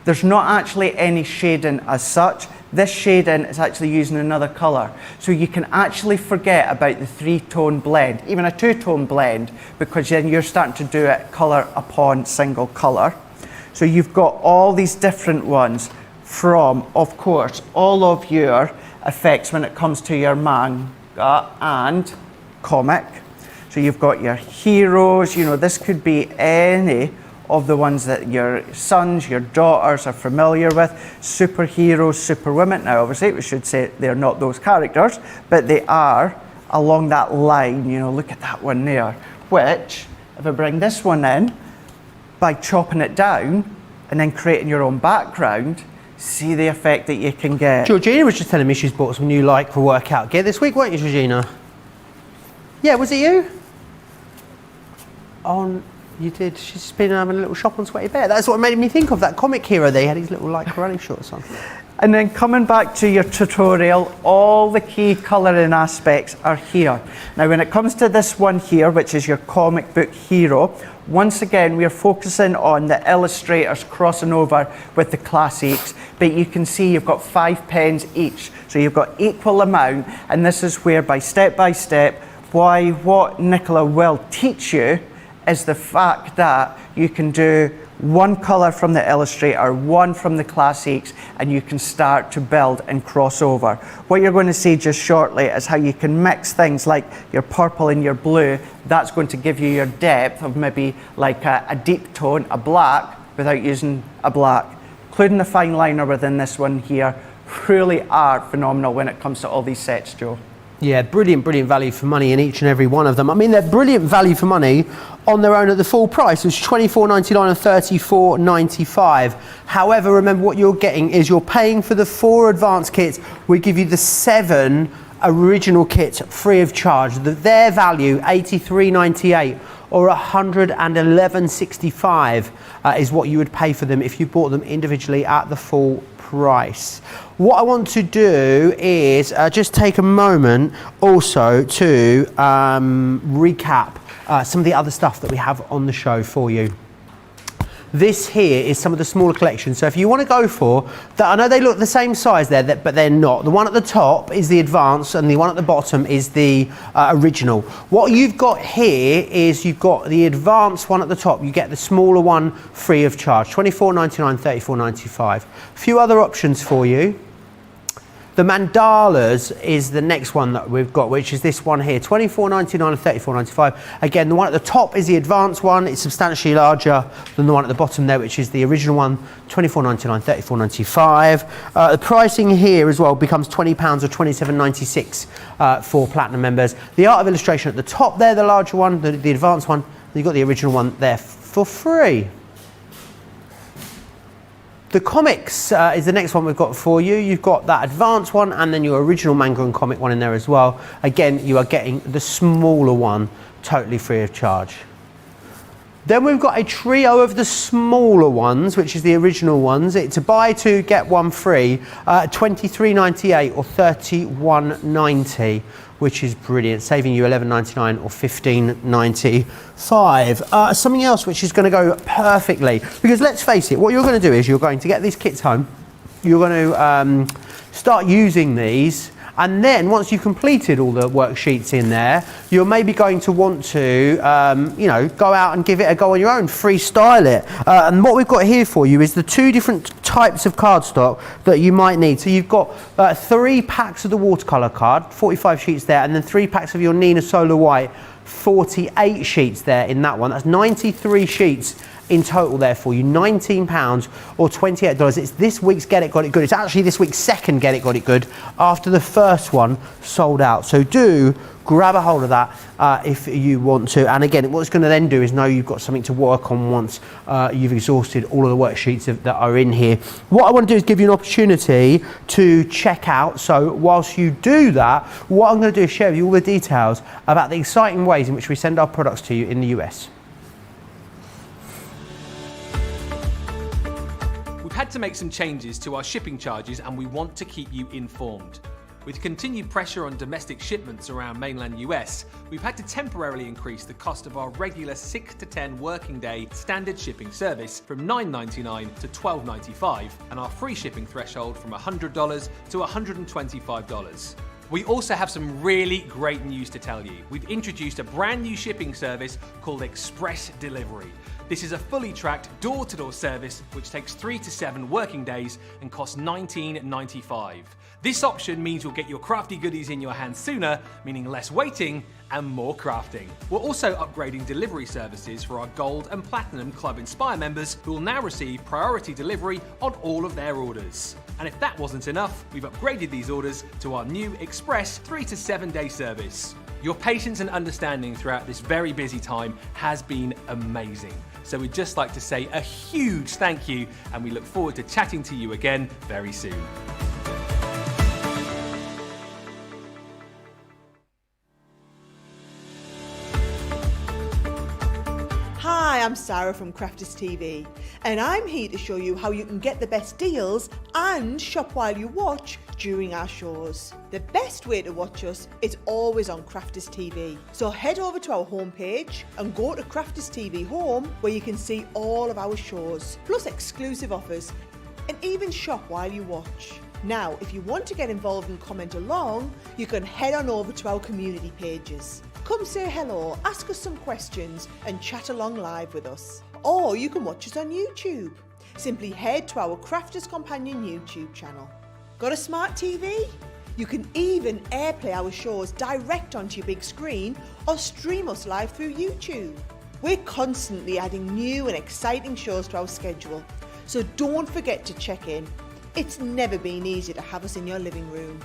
There's not actually any shading as such. This shading is actually using another colour. So you can actually forget about the 3-tone blend, even a 2-tone blend, because then you're starting to do it colour upon single colour. So you've got all these different ones from, of course, all of your effects when it comes to your manga and comic. So you've got your heroes, you know, this could be any of the ones that your sons, your daughters are familiar with. Superheroes, superwomen. Now obviously we should say they're not those characters, but they are along that line, you know, look at that one there. Which, if I bring this one in, by chopping it down and then creating your own background, see the effect that you can get. Georgina was just telling me she's bought some new Lycra workout gear this week, weren't you, Georgina? Yeah, was it you? You did. She's just been having a little shop on Sweaty Bear. That's what made me think of that comic hero there. He had his little Lycra running shorts on. And then coming back to your tutorial, all the key colouring aspects are here. Now when it comes to this one here, which is your comic book hero, once again we're focusing on the illustrators crossing over with the classics, but you can see you've got 5 pens each. So you've got equal amount, and this is where by step, what Nicola will teach you is the fact that you can do one colour from the illustrator, one from the classics, and you can start to build and cross over. What you're going to see just shortly is how you can mix things like your purple and your blue. That's going to give you your depth of maybe like a deep tone, a black, without using a black. Including the fine liner within this one here, really are phenomenal when it comes to all these sets, Joe. Yeah, brilliant value for money in each and every one of them. I mean, they're brilliant value for money on their own at the full price, which is $24.99 and $34.95. However, remember what you're getting is you're paying for the 4 advanced kits. We give you the 7 original kits free of charge. Their value, $83.98 or $111.65 is what you would pay for them if you bought them individually at the full price. What I want to do is just take a moment also to recap some of the other stuff that we have on the show for you. This here is some of the smaller collections. So if you want to go for that, I know they look the same size there, but they're not. The one at the top is the advanced and the one at the bottom is the original. What you've got here is you've got the advanced one at the top. You get the smaller one free of charge, $24.99, $34.95. A few other options for you. The mandalas is the next one that we've got, which is this one here, $24.99 and $34.95. Again, the one at the top is the advanced one. It's substantially larger than the one at the bottom there, which is the original one, $24.99, $34.95. The pricing here as well becomes £20 or $27.96 for Platinum members. The Art of Illustration at the top there, the larger one, the advanced one. You've got the original one there for free. The comics is the next one we've got for you. You've got that advanced one and then your original manga and comic one in there as well. Again, you are getting the smaller one totally free of charge. Then we've got a trio of the smaller ones, which is the original ones. It's a buy 2, get 1 free, $23.98 or $31.90, which is brilliant, saving you $11.99 or $15.95. Something else which is going to go perfectly, because let's face it, what you're going to do is you're going to get these kits home, you're going to start using these, and then once you've completed all the worksheets in there, you're maybe going to want to, you know, go out and give it a go on your own, freestyle it. And what we've got here for you is the 2 different types of cardstock that you might need. So you've got 3 packs of the watercolor card, 45 sheets there, and then 3 packs of your Nina Solar White, 48 sheets there in that one. That's 93 sheets in total there for you, £19 or $28. It's this week's Get It Got It Good. It's actually this week's second Get It Got It Good after the first one sold out. So do grab a hold of that if you want to. And again, what it's going to then do is know you've got something to work on once you've exhausted all of the worksheets that are in here. What I want to do is give you an opportunity to check out. So whilst you do that, what I'm going to do is share with you all the details about the exciting ways in which we send our products to you in the US. had to make some changes to our shipping charges and we want to keep you informed. With continued pressure on domestic shipments around mainland US, we've had to temporarily increase the cost of our regular 6 to 10 working day standard shipping service from $9.99 to $12.95 and our free shipping threshold from $100 to $125. We also have some really great news to tell you. We've introduced a brand new shipping service called Express Delivery. This is a fully tracked door-to-door service which takes 3 to 7 working days and costs $19.95. This option means you'll get your crafty goodies in your hands sooner, meaning less waiting and more crafting. We're also upgrading delivery services for our Gold and Platinum Club Inspire members who will now receive priority delivery on all of their orders. And if that wasn't enough, we've upgraded these orders to our new Express 3 to 7 day service. Your patience and understanding throughout this very busy time has been amazing. So we'd just like to say a huge thank you and we look forward to chatting to you again very soon. Hi, I'm Sarah from Crafters TV, and I'm here to show you how you can get the best deals and shop while you watch during our shows. The best way to watch us is always on Crafters TV. So head over to our homepage and go to Crafters TV Home where you can see all of our shows, plus exclusive offers, and even shop while you watch. Now, if you want to get involved and comment along, you can head on over to our community pages. Come say hello, ask us some questions and chat along live with us. Or you can watch us on YouTube. Simply head to our Crafters Companion YouTube channel. Got a smart TV? You can even airplay our shows direct onto your big screen or stream us live through YouTube. We're constantly adding new and exciting shows to our schedule, so don't forget to check in. It's never been easy to have us in your living room.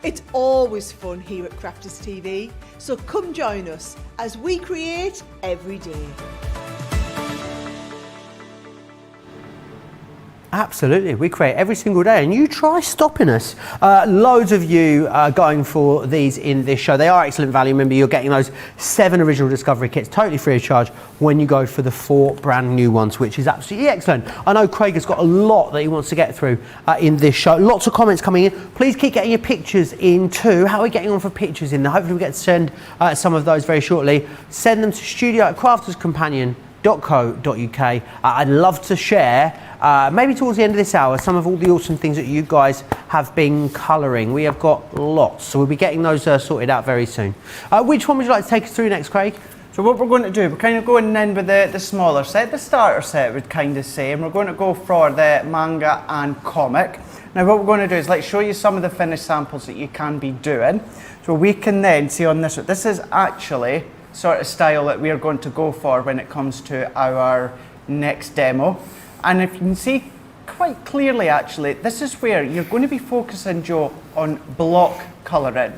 It's always fun here at Crafters TV, so come join us as we create every day. Absolutely, we create every single day, and you try stopping us. Loads of you are going for these in this show. They are excellent value. Remember, you're getting those 7 original Discovery kits totally free of charge when you go for the 4 brand new ones, which is absolutely excellent. I know Craig has got a lot that he wants to get through in this show. Lots of comments coming in. Please keep getting your pictures in too. How are we getting on for pictures in there? Hopefully we get to send some of those very shortly. Send them to studio@crafterscompanion.co.uk. I'd love to share maybe towards the end of this hour some of all the awesome things that you guys have been colouring. We have got lots, so we'll be getting those sorted out very soon. Which one would you like to take us through next, Craig? So what we're going to do, we're kind of going in with the smaller set, the starter set would kind of say, and we're going to go for the manga and comic. Now what we're going to do is show you some of the finished samples that you can be doing. So we can then see on this one, this is actually sort of style that we are going to go for when it comes to our next demo. And if you can see quite clearly actually, this is where you're going to be focusing, Joe, on block colouring.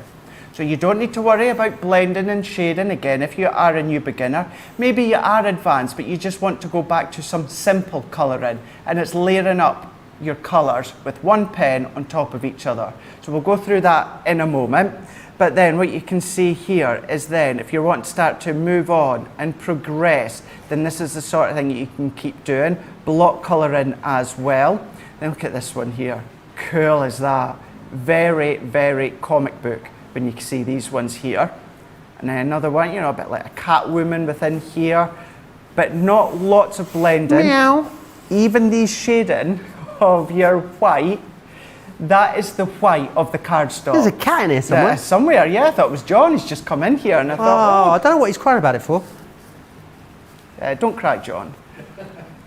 So you don't need to worry about blending and shading again if you are a new beginner. Maybe you are advanced but you just want to go back to some simple colouring, and it's layering up your colours with one pen on top of each other. So we'll go through that in a moment. But then what you can see here is then if you want to start to move on and progress, then this is the sort of thing that you can keep doing. Block colouring as well. Then look at this one here. Cool as that. Very, very comic book when you see these ones here. And then another one, you know, a bit like a Catwoman within here, but not lots of blending. Meow. Even these shading of your white, that is the white of the cardstock. There's a cat in here somewhere. Somewhere, yeah. I thought it was John. He's just come in here, and I thought, I don't know what he's crying about it for. Don't cry, John.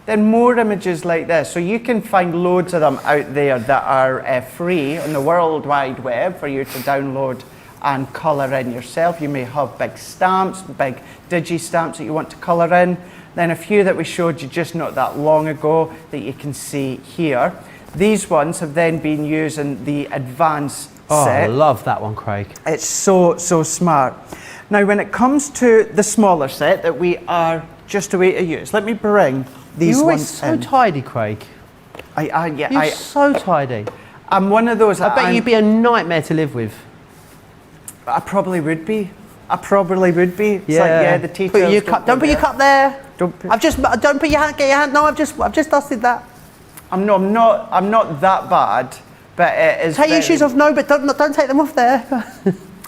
Then more images like this. So you can find loads of them out there that are free on the World Wide Web for you to download and colour in yourself. You may have big stamps, big digi stamps that you want to colour in. Then a few that we showed you just not that long ago that you can see here. These ones have then been used in the advanced set. I love that one, Craig. It's so smart. Now when it comes to the smaller set that we are just away to use, let me bring these You're ones so in. tidy, Craig. You're so tidy. I'm one of those. I bet you'd be a nightmare to live with. I probably would be. It's Yeah. like, the tea towels Don't put your cup there. Don't put, Don't put your hand. Get your hand. No, I've just dusted that. I'm not that bad, but it is. Take your shoes off. No, but don't take them off there.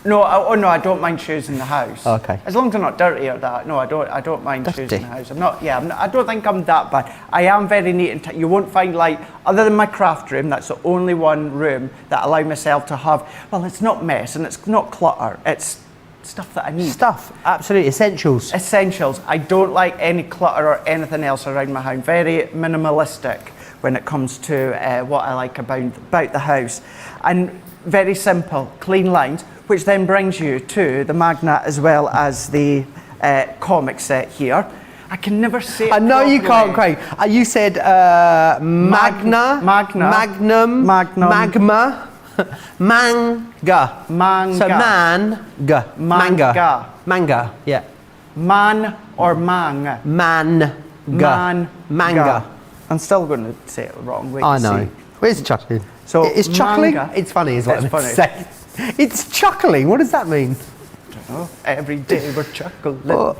No, no, I don't mind shoes in the house. Oh, okay. As long as they're not dirty or that. No, I don't mind Dirty. shoes in the house. I don't think I'm that bad. I am very neat and you won't find, like, other than my craft room, that's the only one room that I allow myself to have. Well, it's not mess and it's not clutter. It's stuff that I need. Stuff, absolutely, essentials. Essentials. I don't like any clutter or anything else around my house. Very minimalistic when it comes to what I like about the house. And very simple, clean lines, which then brings you to the Magna as well as the comic set here. I can never say it I know you can't, properly. Craig. You said Magna, Magnum, Magma, Manga. Manga. So Manga. Manga. Manga, yeah. Man or mang? Manga. I'm still going to say it wrong. Wait I and know. see. Where's chuckling? So, it's chuckling? manga. It's funny, is what It's I'm funny. saying. It's chuckling. What does that mean? Oh, every day we're chuckling. Oh.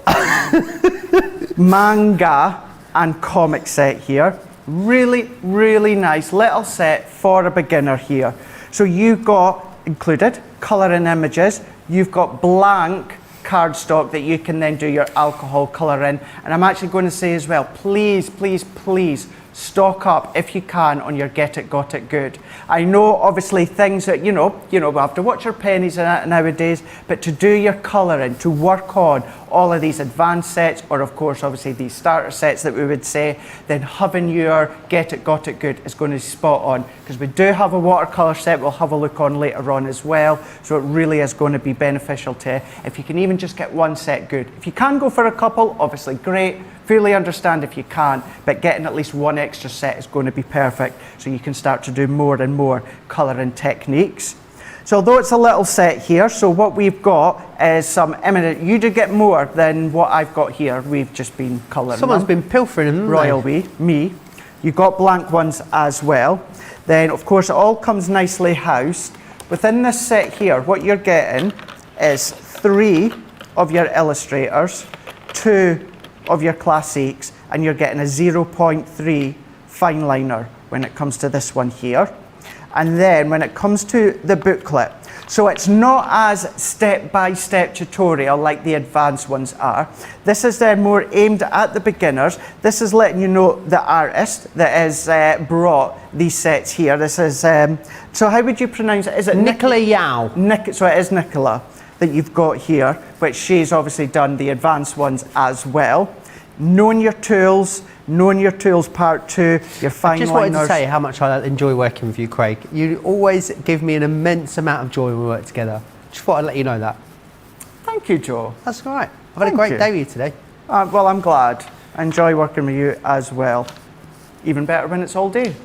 Manga and comic set here. Really, really nice little set for a beginner here. So you've got included colouring images. You've got blank cardstock that you can then do your alcohol colour in. And I'm actually going to say as well, please, please, please stock up if you can on your Get It, Got It Good. I know obviously things that, you know, we have to watch our pennies nowadays, but to do your colouring, to work on all of these advanced sets, or of course obviously these starter sets that we would say, then having your Get It, Got It Good is going to be spot on, because we do have a watercolour set we'll have a look on later on as well, so it really is going to be beneficial to you if you can even just get one set good. If you can go for a couple, obviously great. Fully understand if you can't, but getting at least one extra set is going to be perfect, so you can start to do more and more colouring techniques. So although it's a little set here, so what we've got is some eminent, you do get more than what I've got here. We've just been colouring Someone's them. been pilfering them, Royal me. You've got blank ones as well. Then of course it all comes nicely housed. Within this set here, what you're getting is 3 of your illustrators, 2 of your classics, and you're getting a 0.3 fine liner when it comes to this one here. And then when it comes to the booklet, so it's not as step-by-step tutorial like the advanced ones are. This is then more aimed at the beginners. This is letting you know the artist that has brought these sets here. This is, so how would you pronounce it? Is it Nicola Yao. So it is Nicola that you've got here, which she's obviously done the advanced ones as well. Knowing your tools part 2, your fine I just liners. wanted to say how much I enjoy working with you, Craig. You always give me an immense amount of joy when we work together. Just thought I'd let you know that. Thank you, Joe. That's all right. I've had a Thank great you. day with you today. Well, I'm glad. I enjoy working with you as well. Even better when it's all day.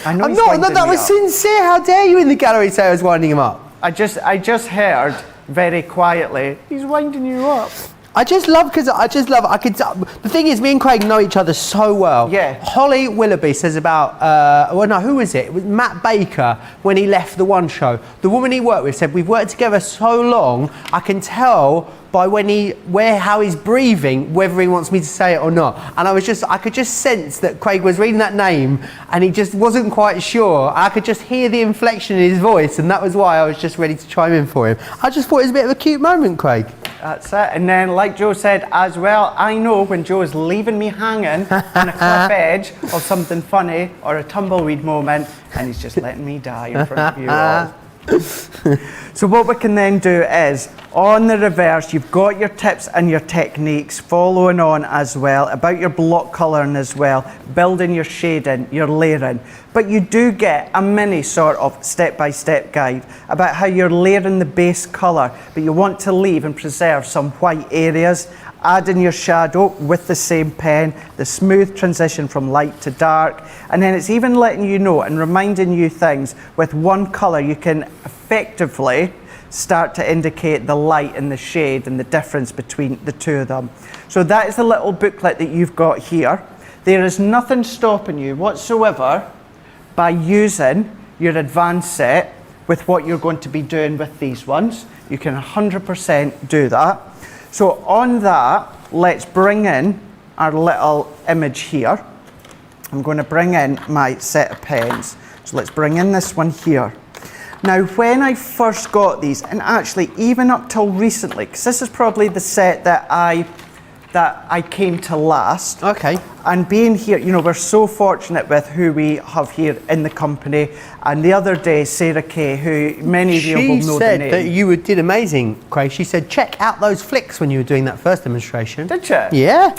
I know he's winding that me was up. sincere. How dare you in the gallery say I was winding him up? I just heard very quietly, he's winding you up. I the thing is, me and Craig know each other so well. Yeah. Holly Willoughby says about, who was it? It was Matt Baker when he left the One Show. The woman he worked with said, we've worked together so long, I can tell by how he's breathing, whether he wants me to say it or not. And I could just sense that Craig was reading that name and he just wasn't quite sure. I could just hear the inflection in his voice, and that was why I was just ready to chime in for him. I just thought it was a bit of a cute moment, Craig. That's it. And then, like Joe said as well, I know when Joe is leaving me hanging on a cliff edge of something funny or a tumbleweed moment, and he's just letting me die in front of you all. So what we can then do is, on the reverse, you've got your tips and your techniques following on as well, about your block colouring as well, building your shading, your layering. But you do get a mini sort of step-by-step guide about how you're layering the base colour, but you want to leave and preserve some white areas, add in your shadow with the same pen, the smooth transition from light to dark, and then it's even letting you know and reminding you things with one colour you can effectively start to indicate the light and the shade and the difference between the two of them. So that is the little booklet that you've got here. There is nothing stopping you whatsoever by using your advanced set with what you're going to be doing with these ones. You can 100% do that. So on that, let's bring in our little image here. I'm going to bring in my set of pens. So let's bring in this one here. Now, when I first got these, and actually even up till recently, because this is probably the set that I came to last. Okay. And being here, you know, we're so fortunate with who we have here in the company. And the other day, Sarah Kay, who many of you will know the name. She said that you did amazing, Craig. She said, check out those flicks when you were doing that first demonstration. Did she? Yeah.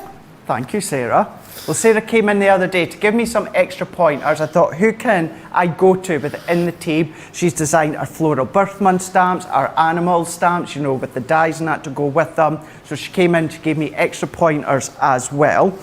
Thank you, Sarah. Well, Sarah came in the other day to give me some extra pointers. I thought, who can I go to within the team? She's designed our floral birth month stamps, our animal stamps, you know, with the dies and that to go with them. So she came in to give me extra pointers as well.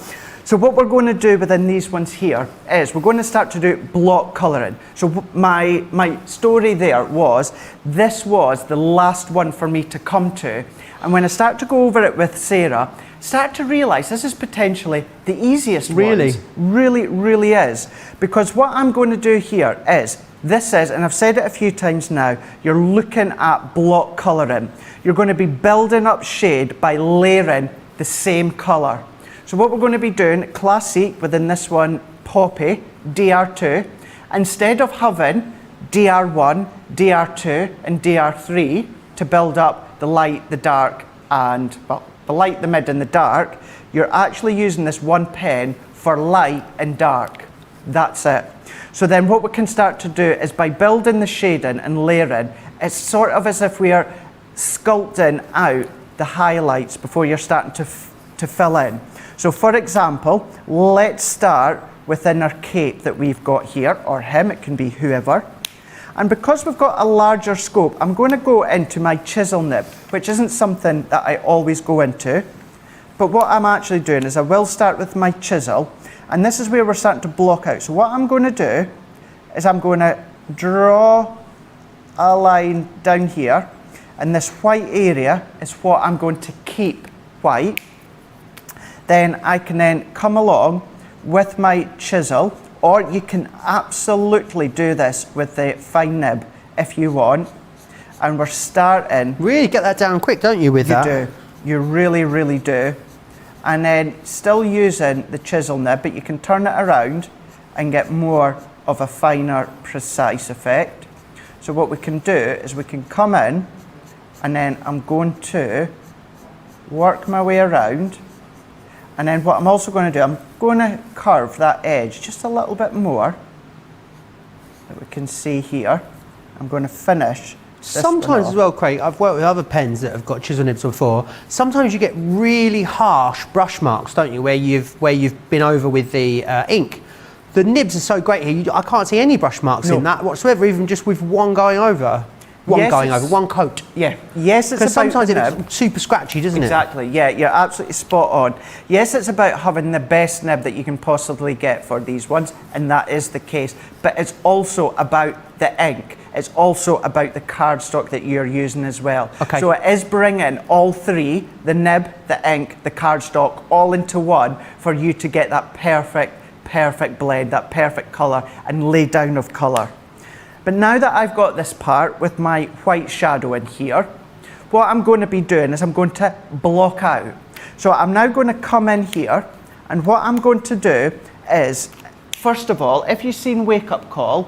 So what we're going to do within these ones here is we're going to start to do block colouring. So my story there was, this was the last one for me to come to. And when I start to go over it with Sarah, start to realise this is potentially the easiest ones. Really is. Because what I'm going to do here is, this is, and I've said it a few times now, you're looking at block colouring. You're going to be building up shade by layering the same colour. So what we're going to be doing, classique within this one, Poppy, DR2, instead of having DR1, DR2 and DR3 to build up the light, the dark and, well, the light, the mid and the dark, you're actually using this one pen for light and dark. That's it. So then what we can start to do is by building the shading and layering, it's sort of as if we are sculpting out the highlights before you're starting to fill in. So for example, let's start within our cape that we've got here, or him, it can be whoever. And because we've got a larger scope, I'm going to go into my chisel nib, which isn't something that I always go into. But what I'm actually doing is I will start with my chisel, and this is where we're starting to block out. So what I'm going to do is I'm going to draw a line down here, and this white area is what I'm going to keep white. Then I can then come along with my chisel, or you can absolutely do this with the fine nib if you want. And we're starting. Really get that down quick, don't you, with that? You do. You really do. And then still using the chisel nib, but you can turn it around and get more of a finer, precise effect. So what we can do is we can come in, and then I'm going to work my way around. And then what I'm also going to do, I'm going to curve that edge just a little bit more that we can see here. I'm going to finish this Sometimes as well, Craig, I've worked with other pens that have got chisel nibs before. Sometimes you get really harsh brush marks, don't you, where you've been over with the ink. The nibs are so great here, I can't see any brush marks in that whatsoever, even just with one going over. One coat. Yeah. Yes, it's about sometimes it's super scratchy, doesn't it? Exactly. Yeah, you're absolutely spot on. Yes, it's about having the best nib that you can possibly get for these ones, and that is the case. But it's also about the ink. It's also about the cardstock that you're using as well. Okay. So it is bringing all three, the nib, the ink, the cardstock, all into one for you to get that perfect blend, that perfect colour and lay down of colour. But now that I've got this part with my white shadow in here, what I'm going to be doing is I'm going to block out. So I'm now going to come in here, and what I'm going to do is, first of all, if you've seen Wake Up Call,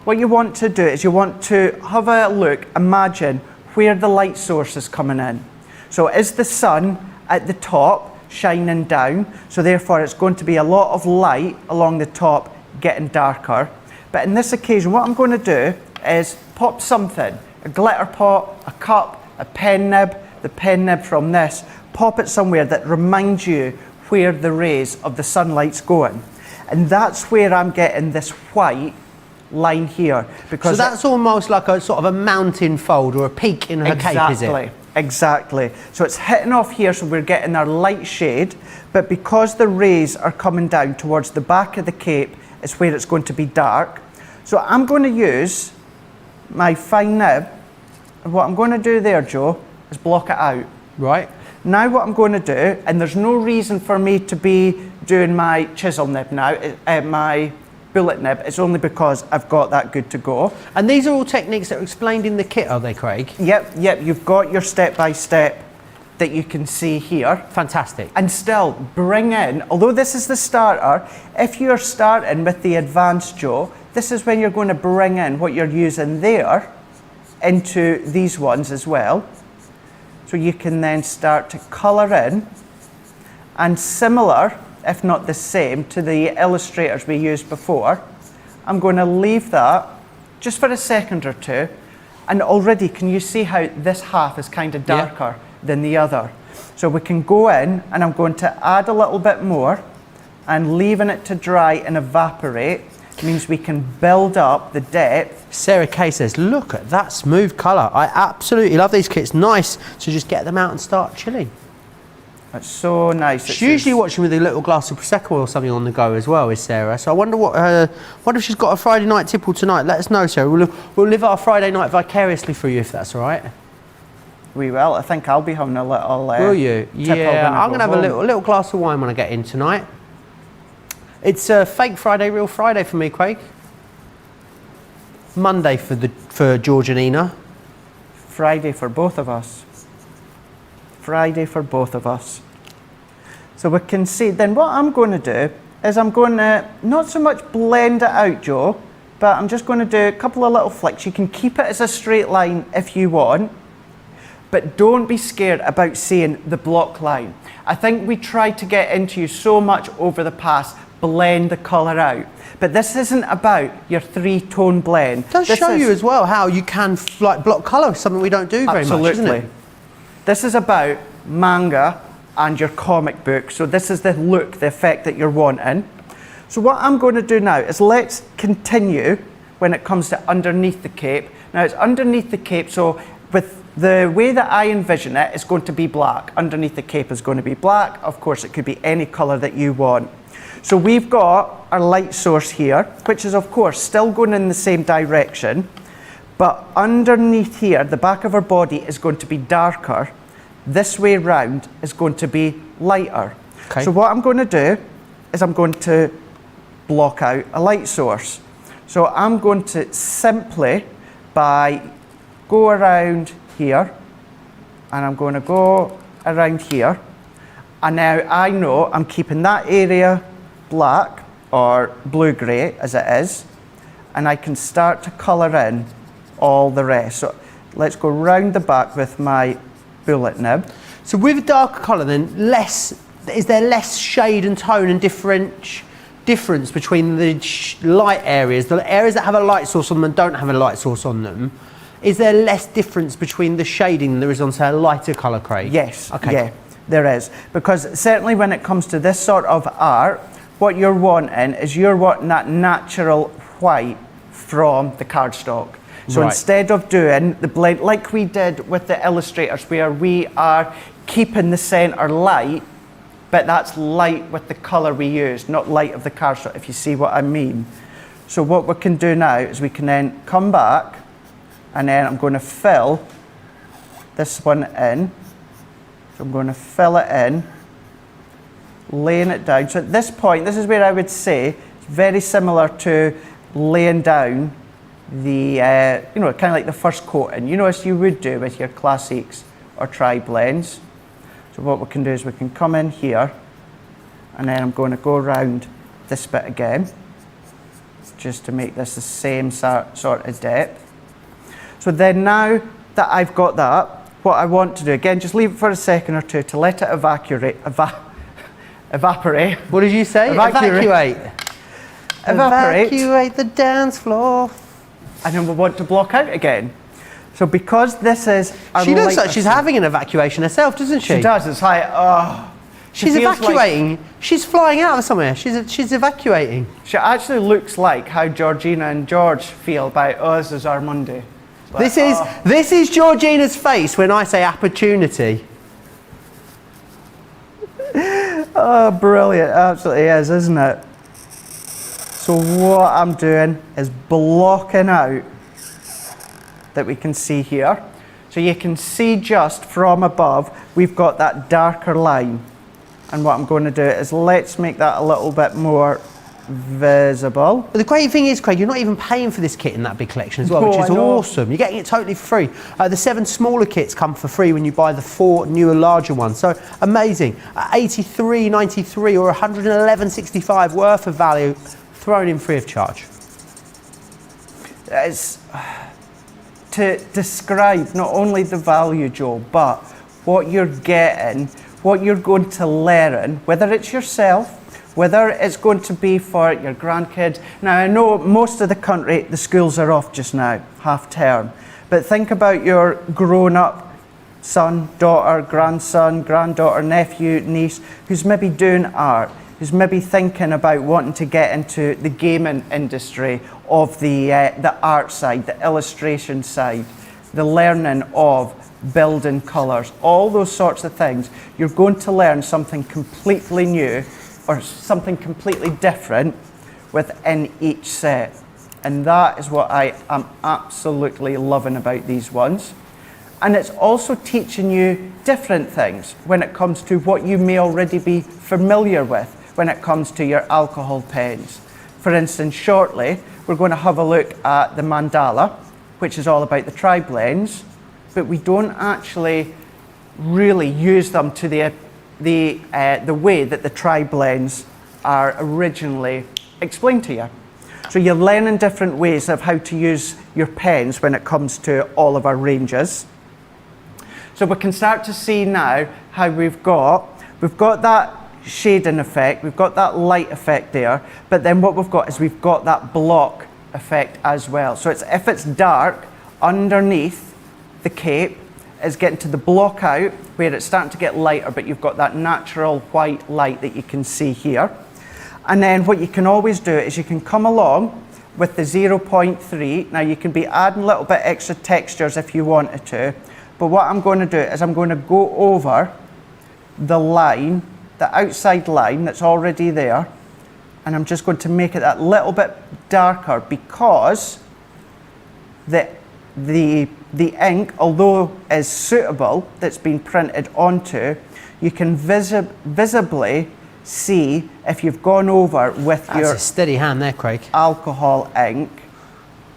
what you want to do is you want to have a look, imagine where the light source is coming in. So is the sun at the top shining down? So therefore it's going to be a lot of light along the top getting darker. But in this occasion, what I'm going to do is pop something, a glitter pot, a cup, a pen nib, the pen nib from this, pop it somewhere that reminds you where the rays of the sunlight's going. And that's where I'm getting this white line here. Because so that's almost like a sort of a mountain fold or a peak in her cape, is it? Exactly. So it's hitting off here, so we're getting our light shade, but because the rays are coming down towards the back of the cape, it's where it's going to be dark. So I'm going to use my fine nib, and what I'm going to do there, Joe, is block it out. Right. Now what I'm going to do, and there's no reason for me to be doing my chisel nib now, my bullet nib, it's only because I've got that good to go. And these are all techniques that are explained in the kit, are they, Craig? Yep, you've got your step-by-step that you can see here. Fantastic. And still bring in, although this is the starter, if you're starting with the advanced, Joe, this is when you're going to bring in what you're using there into these ones as well. So you can then start to colour in, and similar, if not the same, to the illustrators we used before, I'm going to leave that just for a second or two, and already can you see how this half is kind of darker than the other? So we can go in, and I'm going to add a little bit more, and leaving it to dry and evaporate means we can build up the depth. Sarah Kay says, look at that smooth colour. I absolutely love these kits. Nice to just get them out and start chilling. That's so nice. She's usually watching with a little glass of Prosecco or something on the go as well, is Sarah. So I wonder wonder if she's got a Friday night tipple tonight. Let us know, Sarah. We'll live our Friday night vicariously through you, if that's all right. We will. I think I'll be having a little will you? Yeah, I'm going to have a little glass of wine when I get in tonight. It's a fake Friday, real Friday for me, Craig. Monday for George and Ina. Friday for both of us. Friday for both of us. So we can see, then what I'm going to do is I'm going to not so much blend it out, Joe, but I'm just going to do a couple of little flicks. You can keep it as a straight line if you want, but don't be scared about seeing the block line. I think we tried to get into you so much over the past, blend the colour out. But this isn't about your three-tone blend. It does show you as well how you can like block colour, something we don't do very much, isn't it? This is about manga and your comic book. So this is the look, the effect that you're wanting. So what I'm going to do now is let's continue when it comes to underneath the cape. Now it's underneath the cape, so with the way that I envision it, it's going to be black. Underneath the cape is going to be black. Of course, it could be any colour that you want. So we've got our light source here, which is of course still going in the same direction, but underneath here, the back of our body is going to be darker. This way round is going to be lighter. Okay. So what I'm going to do is I'm going to block out a light source. So I'm going to simply go around here, and I'm going to go around here, and now I know I'm keeping that area black or blue-grey as it is, and I can start to colour in all the rest. So let's go round the back with my bullet nib. So with darker colour then, is there less shade and tone and difference between the light areas, the areas that have a light source on them and don't have a light source on them? Is there less difference between the shading than there is on, say, a lighter colour, Craig? Yes, okay. Yeah, there is. Because certainly when it comes to this sort of art, what you're wanting is you're wanting that natural white from the cardstock. So right. Instead of doing the blend like we did with the illustrators, where we are keeping the centre light, but that's light with the colour we use, not light of the cardstock, if you see what I mean. So what we can do now is we can then come back, and then I'm going to fill this one in. So I'm going to fill it in, laying it down. So at this point, this is where I would say it's very similar to laying down the, kind of like the first coating, as you would do with your classics or tri-blends. So what we can do is we can come in here, and then I'm going to go around this bit again, just to make this the same sort of depth. So then now that I've got that, what I want to do, again, just leave it for a second or two to let it evaporate. What did you say? Evacuate. Evacuate the dance floor. And then we want to block out again. So because this is she looks like she's having an evacuation herself, doesn't she? She does. It's like, oh. She's evacuating. She's flying out of somewhere. She's evacuating. She actually looks like how Georgina and George feel about us as our Monday. Like, this is Georgina's face when I say opportunity. Oh, brilliant. Absolutely is, isn't it? So what I'm doing is blocking out that we can see here. So you can see just from above, we've got that darker line. And what I'm going to do is let's make that a little bit more visible. But the great thing is, Craig, you're not even paying for this kit in that big collection as well, No, which is I know. awesome. You're getting it totally free. The 7 smaller kits come for free when you buy the 4 newer, larger ones. So amazing. $83.93 or $111.65 worth of value thrown in free of charge. It's to describe not only the value, Joe, but what you're getting, what you're going to learn, whether it's yourself, whether it's going to be for your grandkids. Now, I know most of the country, the schools are off just now, half term, but think about your grown-up son, daughter, grandson, granddaughter, nephew, niece, who's maybe doing art, who's maybe thinking about wanting to get into the gaming industry of the art side, the illustration side, the learning of building colours, all those sorts of things. You're going to learn something completely new or something completely different within each set. And that is what I am absolutely loving about these ones. And it's also teaching you different things when it comes to what you may already be familiar with when it comes to your alcohol pens. For instance, shortly, we're going to have a look at the mandala, which is all about the tri-blends, but we don't actually really use them to the way that the tri-blends are originally explained to you. So you're learning different ways of how to use your pens when it comes to all of our ranges. So we can start to see now how we've got that shading effect, we've got that light effect there, but then what we've got is we've got that block effect as well. So if it's dark underneath the cape, is getting to the block out where it's starting to get lighter, but you've got that natural white light that you can see here. And then what you can always do is you can come along with the 0.3. Now you can be adding a little bit extra textures if you wanted to, but what I'm going to do is I'm going to go over the line, the outside line that's already there, and I'm just going to make it that little bit darker because the ink, although is suitable, that's been printed onto, you can visibly see if you've gone over with That's your a steady hand there, Craig. alcohol ink,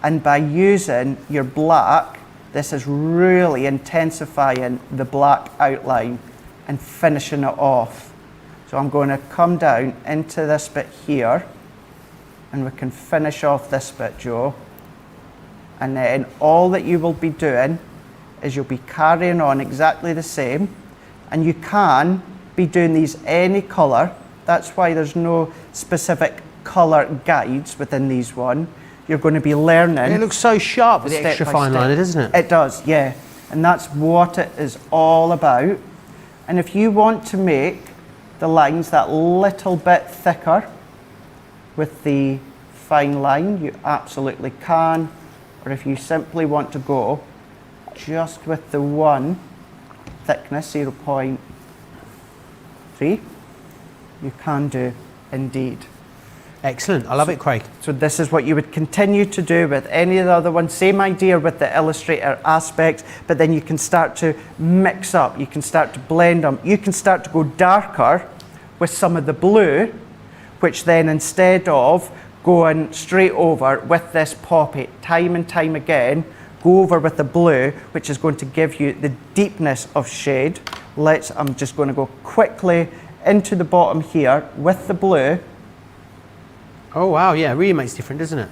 and by using your black, this is really intensifying the black outline and finishing it off. So I'm going to come down into this bit here, and we can finish off this bit, Joe. And then all that you will be doing is you'll be carrying on exactly the same, and you can be doing these any colour. That's why there's no specific colour guides within these one. You're going to be learning. It looks so sharp with the step extra by fine step. liner, doesn't it? It does, yeah. And that's what it is all about. And if you want to make the lines that little bit thicker with the fine line, you absolutely can. Or if you simply want to go just with the one thickness, 0.3, you can do indeed. Excellent. I love it, Craig. So this is what you would continue to do with any of the other ones. Same idea with the illustrator aspects, but then you can start to mix up. You can start to blend them. You can start to go darker with some of the blue, which then instead of going straight over with this poppy time and time again, go over with the blue, which is going to give you the deepness of shade. I'm just going to go quickly into the bottom here with the blue. Oh, wow. Yeah, it really makes a difference, doesn't it?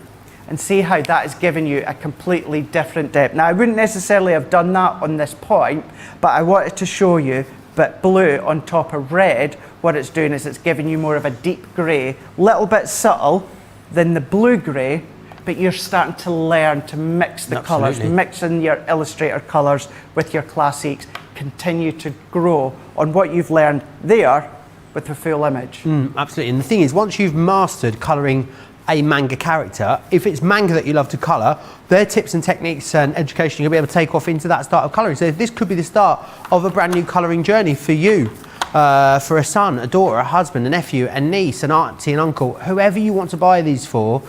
And see how that is giving you a completely different depth. Now, I wouldn't necessarily have done that on this point, but I wanted to show you, but blue on top of red, what it's doing is it's giving you more of a deep grey, little bit subtle than the blue grey, but you're starting to learn to mix the colours, mixing your illustrator colours with your classics, continue to grow on what you've learned there with the full image. Absolutely. And the thing is, once you've mastered colouring a manga character, if it's manga that you love to colour, their tips and techniques and education you'll be able to take off into that start of colouring. So this could be the start of a brand new colouring journey for you. for a son, a daughter, a husband, a nephew, a niece, an auntie, an uncle, whoever you want to buy these for,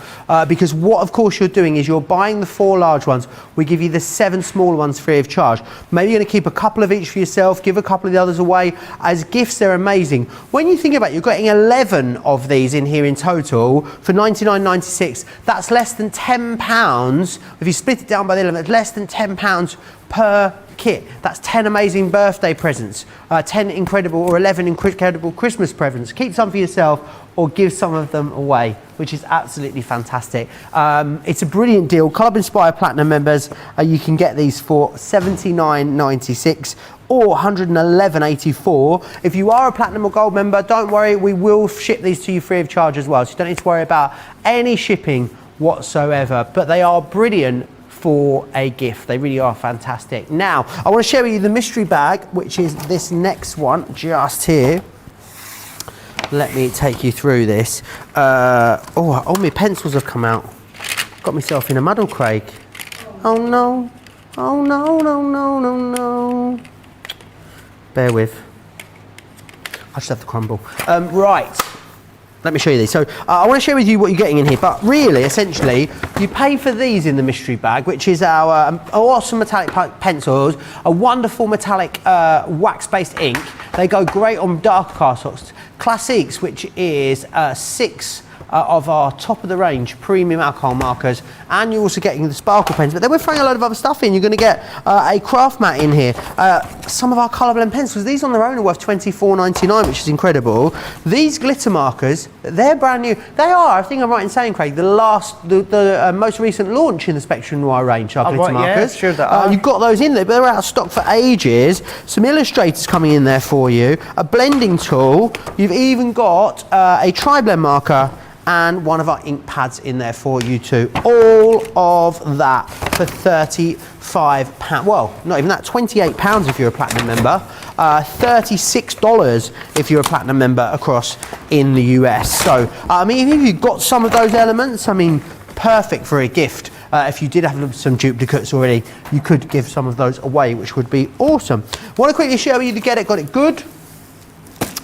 because what of course you're doing is you're buying the 4 large ones, we give you the 7 small ones free of charge. Maybe you're going to keep a couple of each for yourself, give a couple of the others away. As gifts, they're amazing. When you think about it, you're getting 11 of these in here in total for $99.96. That's less than £10. If you split it down by the 11, it's less than £10 per kit. That's 10 amazing birthday presents, 10 incredible or 11 incredible Christmas presents. Keep some for yourself or give some of them away, which is absolutely fantastic. It's a brilliant deal. Club Inspire Platinum members, you can get these for $79.96 or $111.84. If you are a Platinum or Gold member, don't worry, we will ship these to you free of charge as well. So you don't need to worry about any shipping whatsoever, but they are brilliant for a gift. They really are fantastic. Now, I want to share with you the mystery bag, which is this next one just here. Let me take you through this. Oh, my pencils have come out. Got myself in a muddle, Craig. Oh no. Oh no, no, no, no, no. Bear with. I just have to crumble. Right. Let me show you these. So I want to share with you what you're getting in here, but really, essentially, you pay for these in the mystery bag, which is our awesome metallic pencils, a wonderful metallic wax-based ink. They go great on darker cardstocks. Classiques, which is 6 of our top-of-the-range premium alcohol markers, and you're also getting the sparkle pens, but then we're throwing a load of other stuff in. You're going to get a craft mat in here, some of our colour blend pencils. These on their own are worth $24.99, which is incredible. These glitter markers, they're brand new. They are, I think I'm right in saying, Craig, the most recent launch in the Spectrum Noir range, our glitter markers. Yeah, sure they are. You've got those in there, but they're out of stock for ages. Some illustrators coming in there for you, a blending tool. You've even got a tri-blend marker and one of our ink pads in there for you too. All of that for £35. Well, not even that, £28 if you're a Platinum member. $36 if you're a Platinum member across in the US. So, I mean, if you've got some of those elements, I mean, perfect for a gift. If you did have some duplicates already, you could give some of those away, which would be awesome. Want to quickly show you to get it, got it good,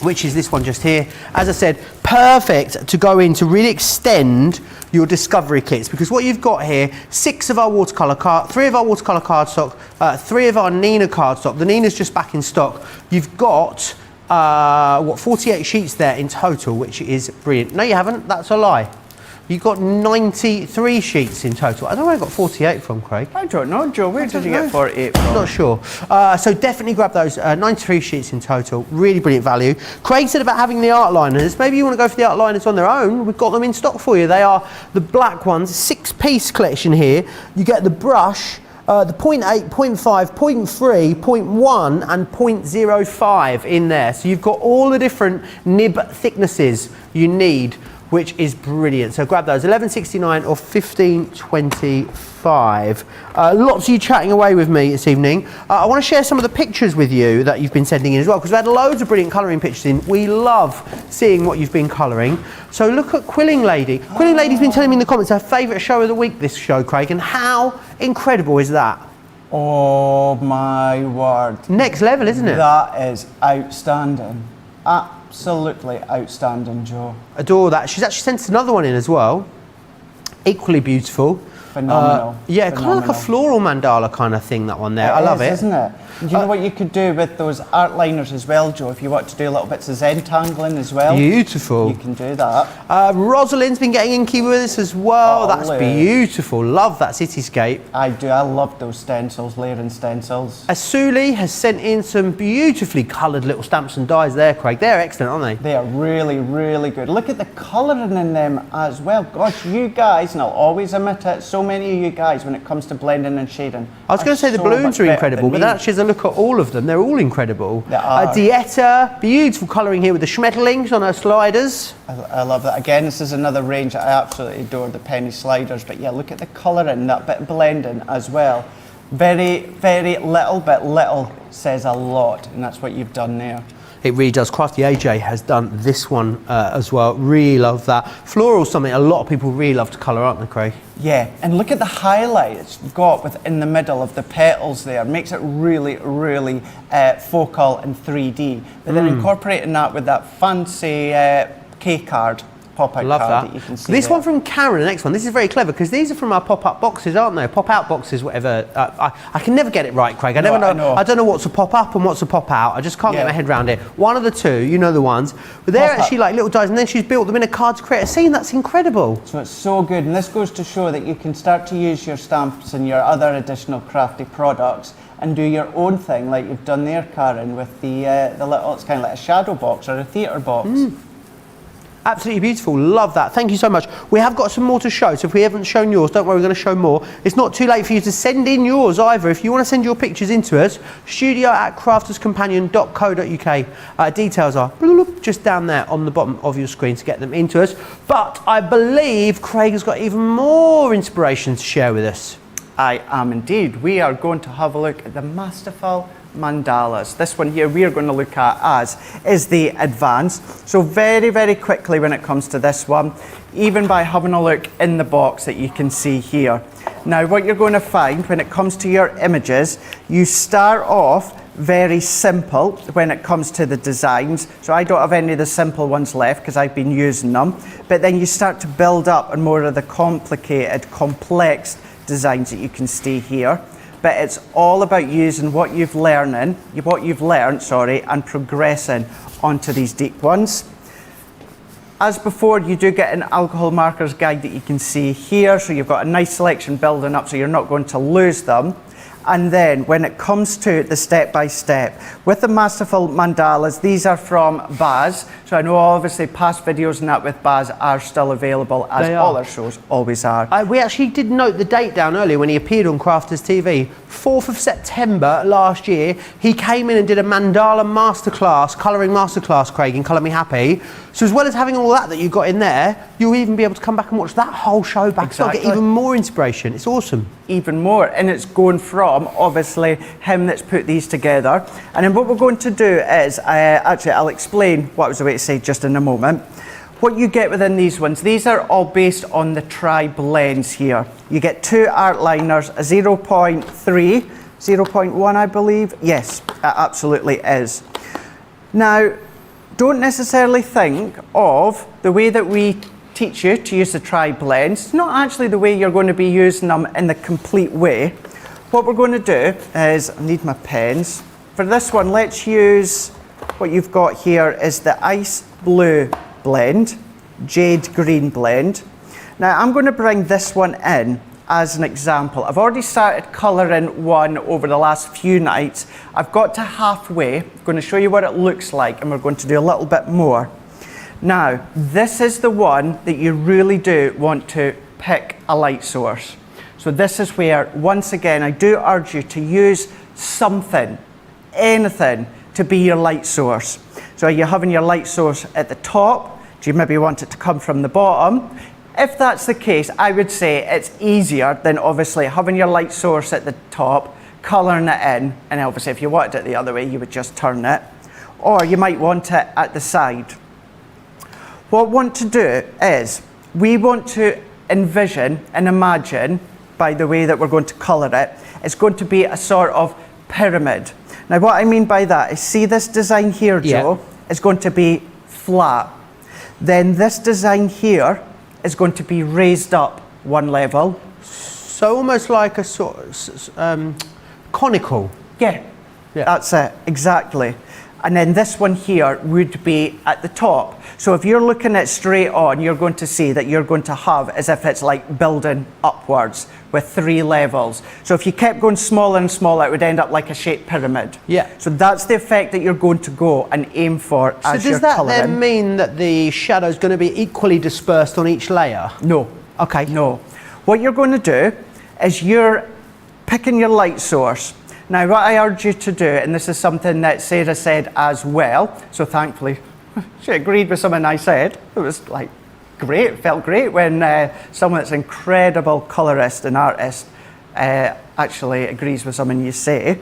which is this one just here. As I said, perfect to go in to really extend your discovery kits, because what you've got here, 6 of our watercolour card, 3 of our watercolour cardstock, 3 of our Nina cardstock. The Nina's just back in stock. You've got 48 sheets there in total, which is brilliant. No, you haven't. That's a lie. You've got 93 sheets in total. I don't know where I got 48 from, Craig. I don't know, Joe. Where did you get 48 from? Not sure. So definitely grab those. 93 sheets in total. Really brilliant value. Craig said about having the art liners. Maybe you want to go for the art liners on their own. We've got them in stock for you. They are the black ones. 6-piece collection here. You get the brush, the 0.8, 0.5, 0.3, 0.1 and 0.05 in there. So you've got all the different nib thicknesses you need, which is brilliant. So grab those, $11.69 or $15.25. Lots of you chatting away with me this evening. I want to share some of the pictures with you that you've been sending in as well, because we've had loads of brilliant colouring pictures in. We love seeing what you've been colouring. So look at Quilling Lady. Quilling Lady's been telling me in the comments her favourite show of the week, this show, Craig, and how incredible is that? Oh my word. Next level, isn't it? That is outstanding. Absolutely outstanding, Joe. Adore that. She's actually sent us another one in as well. Equally beautiful. Phenomenal. Yeah, kind of like a floral mandala kind of thing, that one there. I love it. Isn't it? Do you know what you could do with those art liners as well, Joe, if you want to do little bits of Zentangling as well? Beautiful. You can do that. Rosalind's been getting inky with us as well. Oh, that's beautiful. Love that cityscape. I do. I love those stencils, layering stencils. Asuli has sent in some beautifully coloured little stamps and dies there, Craig. They're excellent, aren't they? They are really, really good. Look at the colouring in them as well. Gosh, you guys, and I'll always admit it, so many of you guys, when it comes to blending and shading. I was going to say the balloons are incredible, but actually as I look at all of them, they're all incredible. They are. Dieta, beautiful colouring here with the Schmetterlings on her sliders. I love that. Again, this is another range I absolutely adore, the penny sliders. But yeah, look at the colouring, that bit of blending as well. Very, very little, but little says a lot, and that's what you've done there. It really does. Crafty AJ has done this one as well. Really love that. Floral, something a lot of people really love to colour, aren't they, Craig? Yeah, and look at the highlight it's got within the middle of the petals there. Makes it really, really focal and 3D. But then incorporating that with that fancy K card, pop-out Love card that. you can see This there. one from Karen, the next one, this is very clever because these are from our pop-up boxes, aren't they? Pop-out boxes, whatever. I can never get it right, Craig. I never know. I know. I don't know what's a pop-up and what's a pop-out. I just can't get my head around it. One of the two, you know the ones. But they're Pop-up. actually like little dies, and then she's built them in a card to create a scene. That's incredible. So it's so good, and this goes to show that you can start to use your stamps and your other additional crafty products and do your own thing, like you've done there, Karen, with the little, it's kind of like a shadow box or a theatre box. Absolutely beautiful. Love that. Thank you so much. We have got some more to show, so if we haven't shown yours, don't worry, we're going to show more. It's not too late for you to send in yours either. If you want to send your pictures into us, studio@crafterscompanion.co.uk. Details are just down there on the bottom of your screen to get them into us. But I believe Craig has got even more inspiration to share with us. I am indeed. We are going to have a look at the Masterful mandalas. This one here we are going to look at as is the advanced. So very, very quickly when it comes to this one, even by having a look in the box that you can see here. Now what you're going to find when it comes to your images, you start off very simple when it comes to the designs. So I don't have any of the simple ones left because I've been using them. But then you start to build up on more of the complicated, complex designs that you can see here. But it's all about using what you've learned, and progressing onto these deep ones. As before, you do get an alcohol markers guide that you can see here, so you've got a nice selection building up so you're not going to lose them. And then when it comes to the step-by-step, with the Masterful mandalas, these are from Baz. So I know obviously past videos and that with Baz are still available, as all our shows always are. We actually did note the date down earlier when he appeared on Crafters TV. 4th of September last year, he came in and did a mandala masterclass, colouring masterclass, Craig, in Colour Me Happy. So as well as having all that you got in there, you'll even be able to come back and watch that whole show back. Exactly. So get even more inspiration. It's awesome. Even more, and it's going from obviously him that's put these together. And then what we're going to do is, actually I'll explain what I was about to say just in a moment. What you get within these ones, these are all based on the tri-blends here. You get 2 art liners, a 0.3, 0.1 I believe. Yes, it absolutely is. Now, don't necessarily think of the way that we teach you to use the tri-blends. It's not actually the way you're going to be using them in the complete way. What we're going to do is, I need my pens. For this one, let's use what you've got here is the ice blue blend, jade green blend. Now I'm going to bring this one in as an example. I've already started colouring one over the last few nights. I've got to halfway. I'm going to show you what it looks like, and we're going to do a little bit more. Now, this is the one that you really do want to pick a light source. So this is where, once again, I do urge you to use something, anything, to be your light source. So are you having your light source at the top? Do you maybe want it to come from the bottom? If that's the case, I would say it's easier than obviously having your light source at the top, colouring it in, and obviously if you wanted it the other way, you would just turn it. Or you might want it at the side. What we want to do is, we want to envision and imagine, by the way that we're going to colour it, it's going to be a sort of pyramid. Now what I mean by that is, see this design here, Joe, is going to be flat. Then this design here is going to be raised up one level. So almost like a sort of conical. Yeah, that's it, exactly. And then this one here would be at the top. So if you're looking at straight on, you're going to see that you're going to have as if it's like building upwards with 3 levels. So if you kept going smaller and smaller, it would end up like a shaped pyramid. Yeah. So that's the effect that you're going to go and aim for as you're So does that colouring. then mean that the shadow's going to be equally dispersed on each layer? No. Okay. No. What you're going to do is you're picking your light source. Now what I urge you to do, and this is something that Sarah said as well, so thankfully she agreed with something I said. It was like great, it felt great when someone that's an incredible colourist and artist actually agrees with something you say.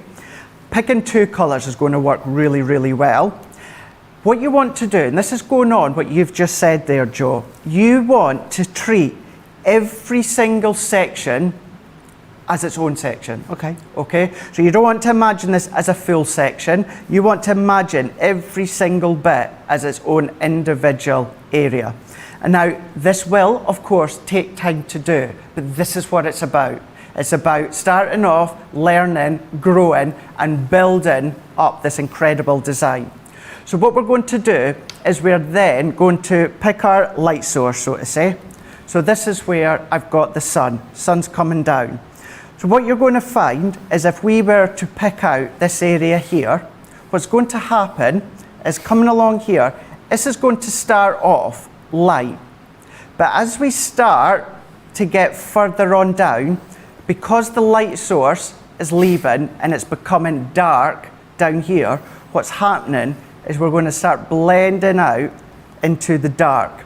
Picking 2 colours is going to work really, really well. What you want to do, and this is going on what you've just said there, Joe, you want to treat every single section as its own section. Okay. Okay? So you don't want to imagine this as a full section. You want to imagine every single bit as its own individual area. And now, this will, of course, take time to do, but this is what it's about. It's about starting off, learning, growing, and building up this incredible design. So what we're going to do is we're then going to pick our light source, so to say. So this is where I've got the sun. Sun's coming down. So what you're going to find is if we were to pick out this area here, what's going to happen is coming along here, this is going to start off light. But as we start to get further on down, because the light source is leaving and it's becoming dark down here, what's happening is we're going to start blending out into the dark.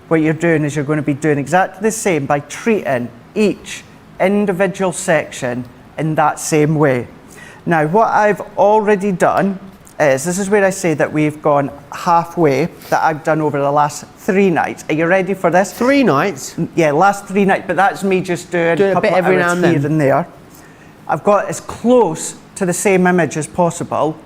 What you're doing is you're going to be doing exactly the same by treating each individual section in that same way. Now, what I've already done is, this is where I say that we've gone halfway, that I've done over the last 3 nights. Are you ready for this? 3 nights? Yeah, last 3 nights, but that's me just doing a a bit couple every now hours and then. here and there. I've got as close to the same image as possible.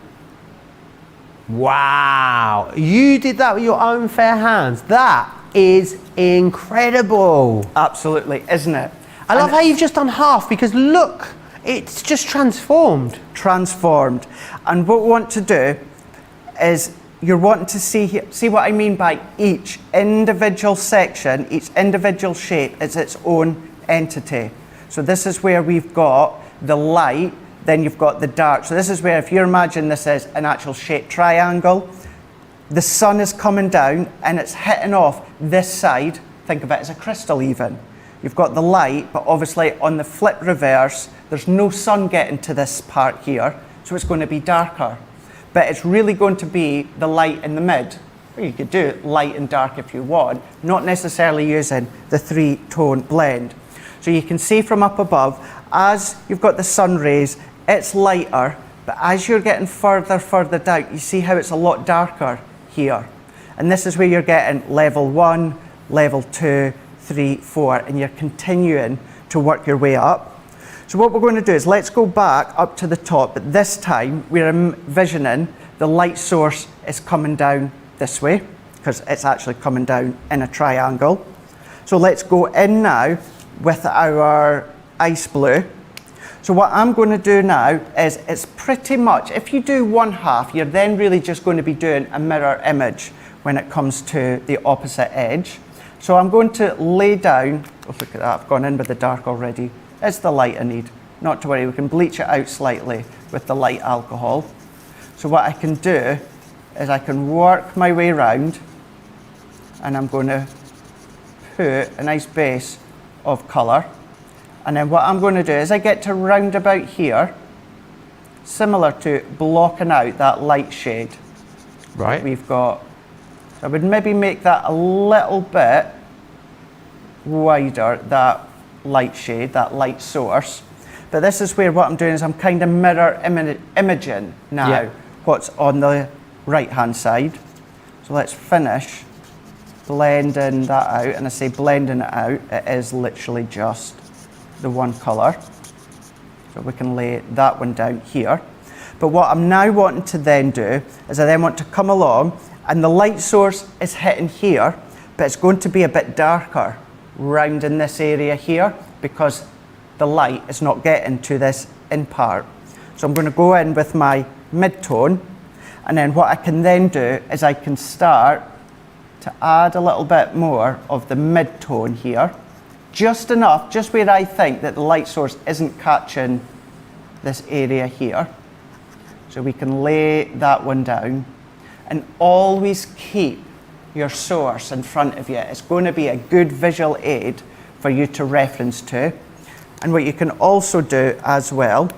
Wow. You did that with your own fair hands. That is incredible. Absolutely, isn't it? I love how you've just done half, because look, it's just transformed. Transformed. And what we want to do is you're wanting to see here, see what I mean by each individual section, each individual shape is its own entity. So this is where we've got the light, then you've got the dark. So this is where, if you imagine this as an actual shaped triangle, the sun is coming down and it's hitting off this side. Think of it as a crystal even. You've got the light, but obviously on the flip reverse, there's no sun getting to this part here, so it's going to be darker. But it's really going to be the light in the mid. Or you could do light and dark if you want, not necessarily using the 3-tone blend. So you can see from up above, as you've got the sun rays, it's lighter, but as you're getting further down, you see how it's a lot darker here. And this is where you're getting level 1, level 2, 3, 4, and you're continuing to work your way up. So what we're going to do is let's go back up to the top, but this time we're envisioning the light source is coming down this way, because it's actually coming down in a triangle. So let's go in now with our ice blue. So what I'm going to do now is, it's pretty much, if you do one half, you're then really just going to be doing a mirror image when it comes to the opposite edge. So I'm going to lay down, oh, look at that, I've gone in with the dark already. It's the light I need, not to worry, we can bleach it out slightly with the light alcohol. So what I can do is I can work my way around, and I'm going to put a nice base of colour. And then what I'm going to do is I get to round about here, similar to blocking out that light shade. Right. We've got, I would maybe make that a little bit wider, that light shade, that light source. But this is where what I'm doing is I'm kind of mirror imaging now what's on the right hand side. So let's finish blending that out, and I say blending it out, it is literally just the one colour. So we can lay that one down here. But what I'm now wanting to then do is I then want to come along, and the light source is hitting here, but it's going to be a bit darker round in this area here, because the light is not getting to this in part. So I'm going to go in with my mid-tone, and then what I can then do is I can start to add a little bit more of the mid-tone here, just enough, just where I think that the light source isn't catching this area here. So we can lay that one down, and always keep your source in front of you. It's going to be a good visual aid for you to reference to. And what you can also do as well,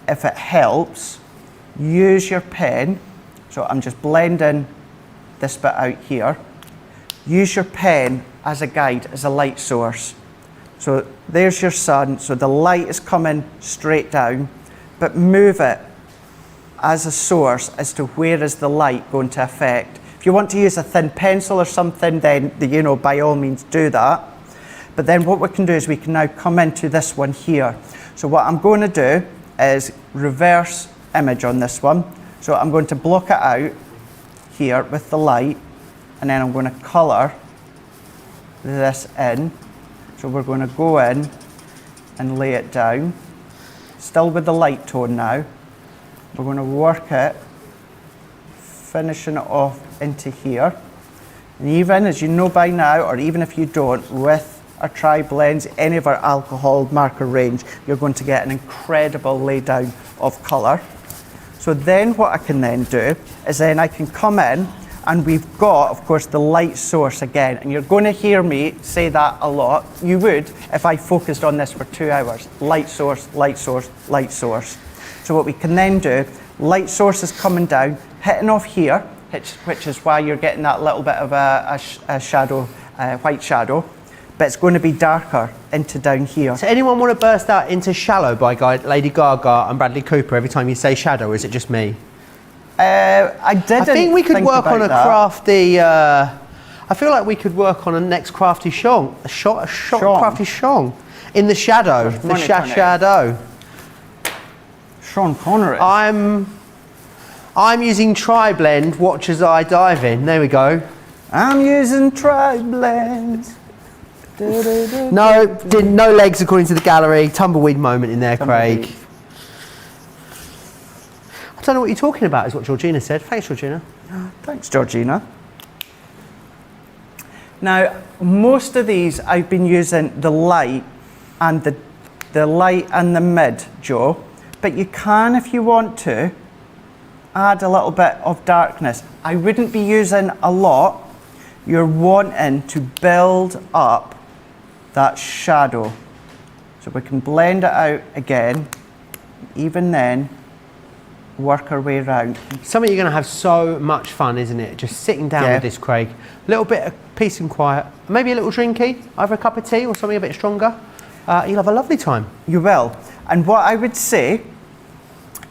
if it helps, use your pen. So I'm just blending this bit out here. Use your pen as a guide, as a light source. So there's your sun, so the light is coming straight down, but move it as a source as to where is the light going to affect. If you want to use a thin pencil or something, then you know, by all means do that. But then what we can do is we can now come into this one here. So what I'm going to do is reverse image on this one. So I'm going to block it out here with the light, and then I'm going to colour this in. So we're going to go in and lay it down, still with the light tone now. We're going to work it, finishing it off into here. And even, as you know by now, or even if you don't, with our tri-blends, any of our alcohol marker range, you're going to get an incredible laydown of colour. So then what I can then do is then I can come in, and we've got, of course, the light source again. And you're going to hear me say that a lot. You would if I focused on this for 2 hours. Light source, light source, light source. So what we can then do, light source is coming down, hitting off here, which is why you're getting that little bit of a shadow, white shadow. But it's going to be darker into down here. So anyone want to burst out into Shallow by Lady Gaga and Bradley Cooper every time you say shadow, or is it just me? I didn't. I think we could work on a that. crafty. I feel like we could work on a next crafty song. Crafty song in the shadow. The shadow. Sean Connery. I'm using tri-blend. Watch as I dive in. There we go. I'm using tri-blend. No legs according to the gallery. Tumbleweed moment in there, Craig. I don't know what you're talking about, is what Georgina said. Thanks, Georgina. Thanks, Georgina. Now, most of these I've been using the light and the light and the mid, Joe. But you can, if you want to, add a little bit of darkness. I wouldn't be using a lot. You're wanting to build up that shadow. So we can blend it out again, even then, work our way around. Something you're going to have so much fun, isn't it? Just sitting down with this, Craig. A little bit of peace and quiet. Maybe a little drinky, either a cup of tea or something a bit stronger. You'll have a lovely time. You will. And what I would say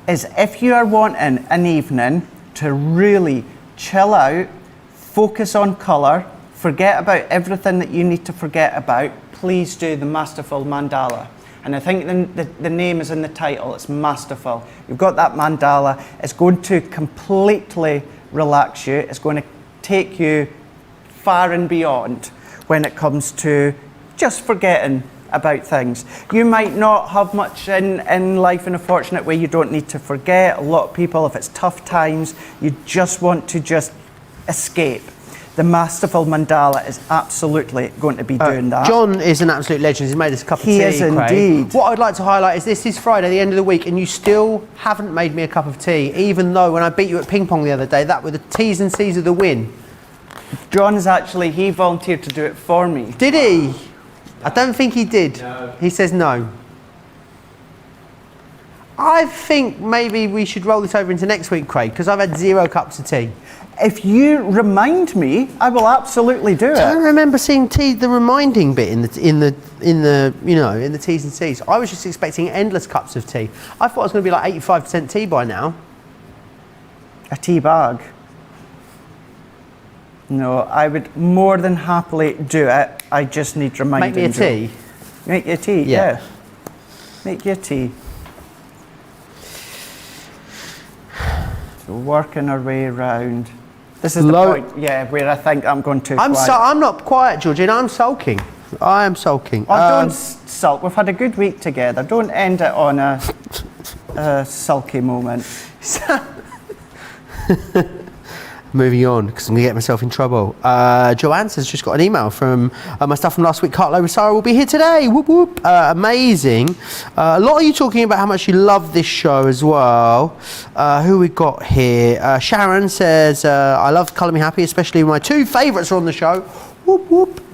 is if you are wanting an evening to really chill out, focus on colour, forget about everything that you need to forget about, please do the Masterful mandala. And I think the name is in the title, it's Masterful. You've got that mandala, it's going to completely relax you, it's going to take you far and beyond when it comes to just forgetting about things. You might not have much in life in a fortunate way you don't need to forget. A lot of people, if it's tough times, you just want to just escape. The Masterful mandala is absolutely going to be doing that. John is an absolute legend. He's made us a cup of tea. He is indeed. What I'd like to highlight is this is Friday, the end of the week, and you still haven't made me a cup of tea, even though when I beat you at ping pong the other day, that were the T's and C's of the win. John is actually, he volunteered to do it for me. Did he? I don't think he did. No. He says no. I think maybe we should roll this over into next week, Craig, because I've had 0 cups of tea. If you remind me, I will absolutely do it. I don't remember seeing the reminding bit in the T's and C's. I was just expecting endless cups of tea. I thought it was going to be like 85% tea by now. A tea bag. No, I would more than happily do it. I just need reminding. Make me a tea. Make you a tea, yeah. Make you a tea. So working our way around. This is the point, where I think I'm going too quiet. I'm not quiet, Georgina. I'm sulking. I am sulking. Oh, don't sulk. We've had a good week together. Don't end it on a sulky moment. Moving on, because I'm going to get myself in trouble. Joanne has just got an email from my stuff from last week. Carlo Rosaro will be here today. Whoop, whoop. Amazing. A lot of you talking about how much you love this show as well. Who we got here? Sharon says, I love Colour Me Happy, especially my 2 favourites are on the show. Whoop, whoop.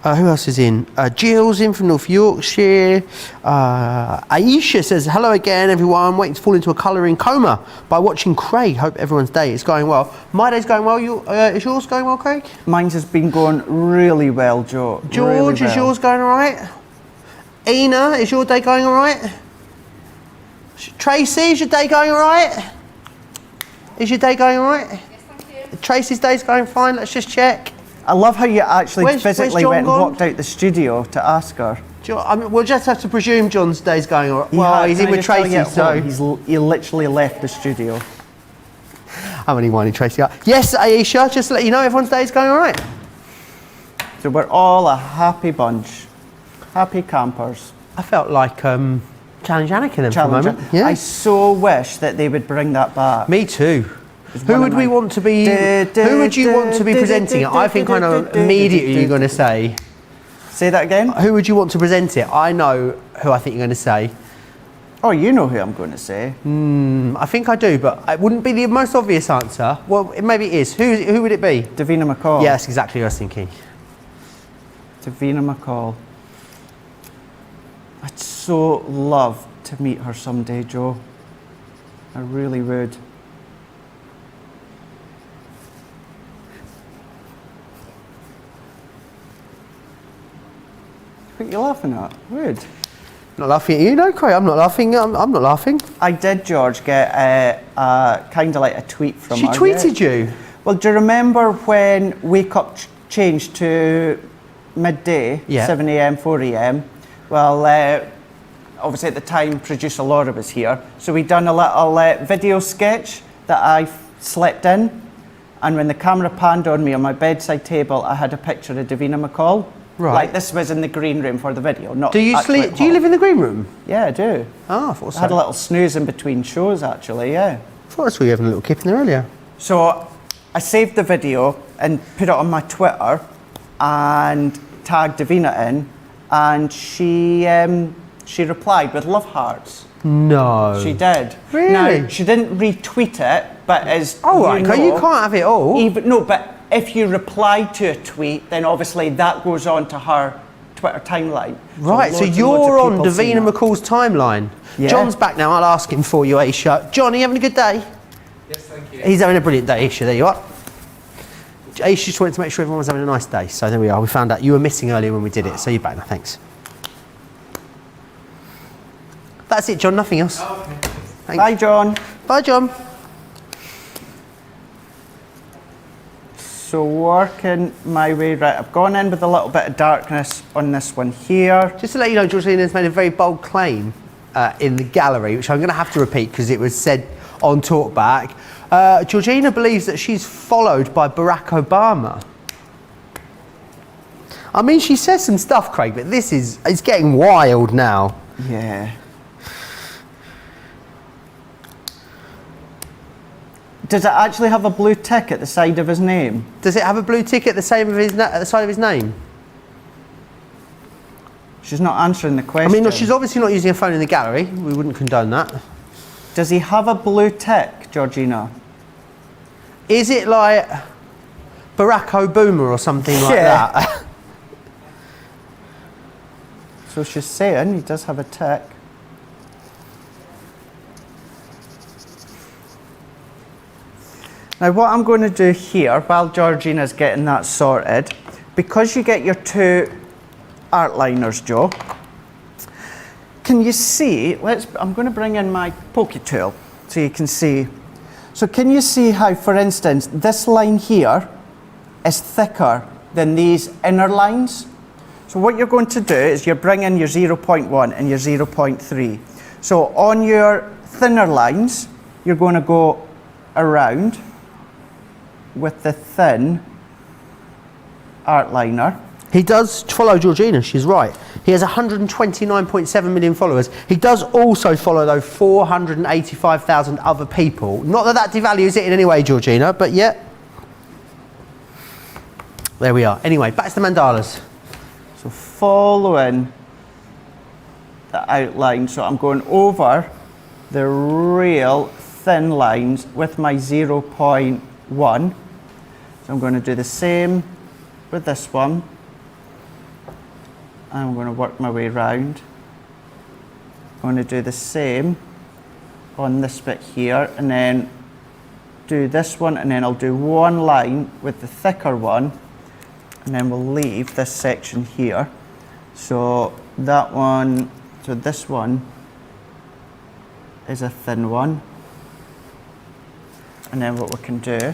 Who else is in? Jill's in from North Yorkshire. Aisha says, hello again, everyone. Waiting to fall into a colouring coma by watching Craig. Hope everyone's day is going well. My day's going well. Is yours going well, Craig? Mine's has been going really well, Joe. George, really well. Is yours going all right? Ina, is your day going all right? Tracy, is your day going all right? Is your day going all right? Yes, thank you. Tracy's day's going fine. Let's just check. I love how you actually physically John went and gone? walked out the studio to ask her. I mean, we'll just have to presume John's day's going all right. Well, he's in with Tracy, so... He literally left the studio. I'm only winding Tracy up. Yes, Aisha, just to let you know, everyone's day's going all right. So we're all a happy bunch. Happy campers. I felt like Challenge Anakin then for a moment. Yeah. I so wish that they would bring that back. Me too. Who would we want to be? Who would you want to be presenting it? I think I know immediately you're going to say. Say that again? Who would you want to present it? I know who I think you're going to say. Oh, you know who I'm going to say. I think I do, but it wouldn't be the most obvious answer. Well, maybe it is. Who would it be? Davina McCall. Yeah, that's exactly what I was thinking. Davina McCall. I'd so love to meet her someday, Joe. I really would. What are you laughing at? Would? Not laughing at you, no, Craig. I'm not laughing. I'm not laughing. I did, George, get kind of like a tweet from her. She tweeted you? Well, do you remember when Wake Up changed to midday, 7 a.m, 4 a.m? Well, obviously at the time, producer Laura was here. So we'd done a little video sketch that I slept in. And when the camera panned on me on my bedside table, I had a picture of Davina McCall. Right. Like this was in the green room for the video, not Do you actually sleep? at Do you home. live in the green room? Yeah, I do. Oh, I thought so. I had a little snooze in between shows, actually, yeah. I thought I saw you having a little kip in there earlier. So I saved the video and put it on my Twitter and tagged Davina in, and she replied with love hearts. No. She did. Really? Now, she didn't retweet it, but as Oh, right, you can't have it all. No, but if you reply to a tweet, then obviously that goes on to her Twitter timeline. Right, so loads and you're loads of on people see Davina that. McCall's timeline. Yeah. John's back now. I'll ask him for you, Aisha. John, are you having a good day? Yes, thank you. He's having a brilliant day, Aisha. There you are. Aisha just wanted to make sure everyone was having a nice day. So there we are. We found out you were missing earlier when we did it. So you're back now. Thanks. That's it, John. Nothing else. Oh, okay. Thanks. Bye, John. Bye, John. So working my way, right, I've gone in with a little bit of darkness on this one here. Just to let you know, Georgina's made a very bold claim in the gallery, which I'm going to have to repeat because it was said on Talkback. Georgina believes that she's followed by Barack Obama. I mean, she says some stuff, Craig, but it's getting wild now. Yeah. Does it actually have a blue tick at the side of his name? Does it have a blue tick at the side of his name? She's not answering the question. I mean, no, she's obviously not using a phone in the gallery. We wouldn't condone that. Does he have a blue tick, Georgina? Is it like Barack Obama or something like that? So she's saying he does have a tick. Now what I'm going to do here, while Georgina's getting that sorted, because you get your two art liners, Joe, can you see, I'm going to bring in my pokey tool so you can see. So can you see how, for instance, this line here is thicker than these inner lines? So what you're going to do is you're bringing your 0.1 and your 0.3. So on your thinner lines, you're going to go around with the thin art liner. He does follow Georgina, she's right. He has 129.7 million followers. He does also follow, though, 485,000 other people. Not that that devalues it in any way, Georgina, but yeah. There we are. Anyway, back to the mandalas. So following the outline, so I'm going over the real thin lines with my 0.1. So I'm going to do the same with this one. I'm going to work my way around. I'm going to do the same on this bit here, and then do this one, and then I'll do one line with the thicker one, and then we'll leave this section here. So that one, so this one is a thin one. And then what we can do.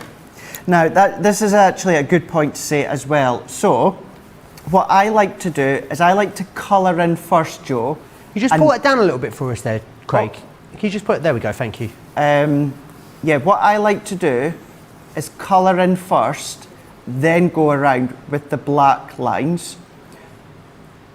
Now, this is actually a good point to say as well. So, what I like to do is I like to colour in first, Joe. You just pull that down a little bit for us there, Craig. Can you just put it, there we go, thank you. Yeah, what I like to do is colour in first, then go around with the black lines.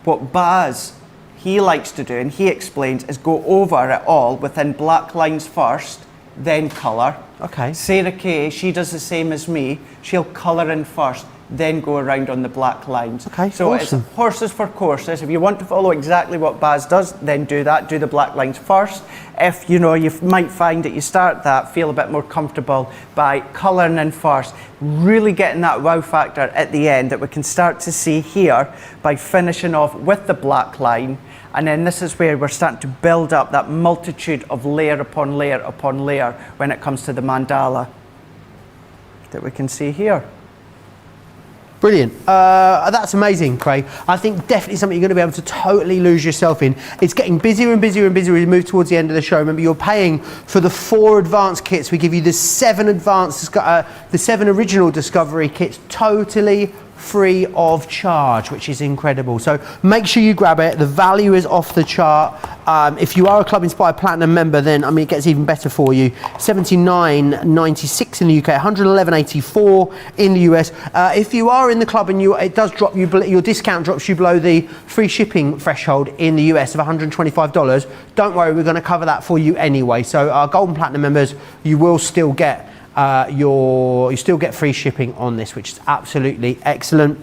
What Baz, he likes to do, and he explains, is go over it all within black lines first, then colour. Okay. Sarah Kay, she does the same as me. She'll colour in first, then go around on the black lines. Okay, so awesome. It's horses for courses. If you want to follow exactly what Baz does, then do that. Do the black lines first. If you might find that you start that, feel a bit more comfortable by colouring in first, really getting that wow factor at the end that we can start to see here by finishing off with the black line. And then this is where we're starting to build up that multitude of layer upon layer upon layer when it comes to the mandala that we can see here. Brilliant. That's amazing, Craig. I think definitely something you're going to be able to totally lose yourself in. It's getting busier and busier and busier as we move towards the end of the show. Remember, you're paying for the 4 advanced kits. We give you the 7 original Discovery kits totally free of charge, which is incredible. So make sure you grab it. The value is off the chart. If you are a Club Inspired Platinum member, then I mean it gets even better for you. $79.96 in the UK, $111.84 in the US. If you are in the club and it does drop you, your discount drops you below the free shipping threshold in the US of $125. Don't worry, we're going to cover that for you anyway. So our Gold and Platinum members, you will still get you still get free shipping on this, which is absolutely excellent.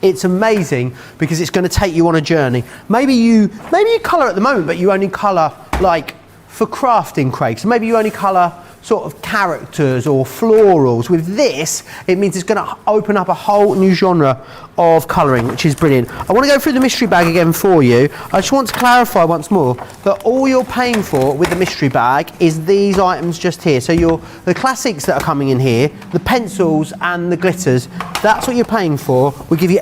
It's amazing because it's going to take you on a journey. Maybe you colour at the moment, but you only colour like for crafting, Craig. So maybe you only colour sort of characters or florals. With this, it means it's going to open up a whole new genre of colouring, which is brilliant. I want to go through the mystery bag again for you. I just want to clarify once more that all you're paying for with the mystery bag is these items just here. So the classics that are coming in here, the pencils and the glitters, that's what you're paying for. We give you...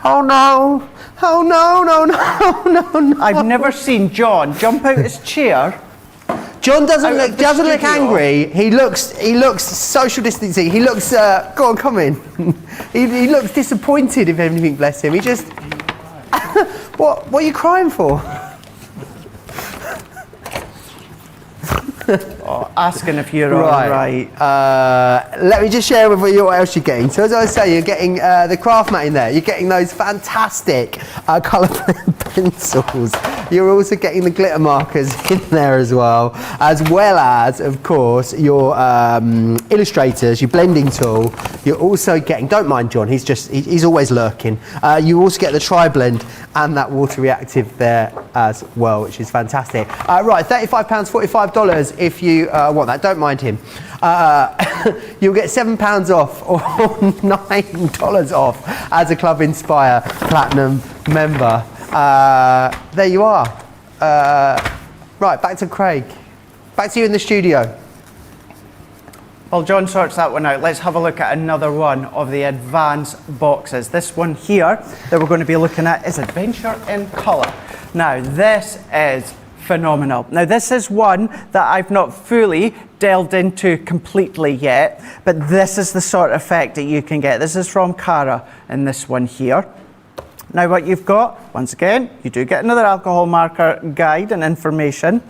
Oh no! Oh no, no, no, no, no. I've never seen John jump out his chair. John doesn't look angry. He looks social distancing. He looks go on, come in. he looks disappointed, if anything, bless him. He just what are you crying for? Asking if you're all right. Let me just share with you what else you're getting. So as I say, you're getting the craft mat in there. You're getting those fantastic colour pencils. You're also getting the glitter markers in there as well as, of course, your illustrators, your blending tool. You're also getting, don't mind John, he's always lurking. You also get the tri-blend and that water reactive there as well, which is fantastic. Right, £35, $45 if you want that. Don't mind him. You'll get £7 off or $9 off as a Club Inspire Platinum member. There you are. Right, back to Craig. Back to you in the studio. While John sorts that one out, let's have a look at another one of the advanced boxes. This one here that we're going to be looking at is Adventure in Colour. Now, this is phenomenal. Now, this is one that I've not fully delved into completely yet, but this is the sort of effect that you can get. This is from Cara in this one here. Now, what you've got, once again, you do get another alcohol marker guide and information.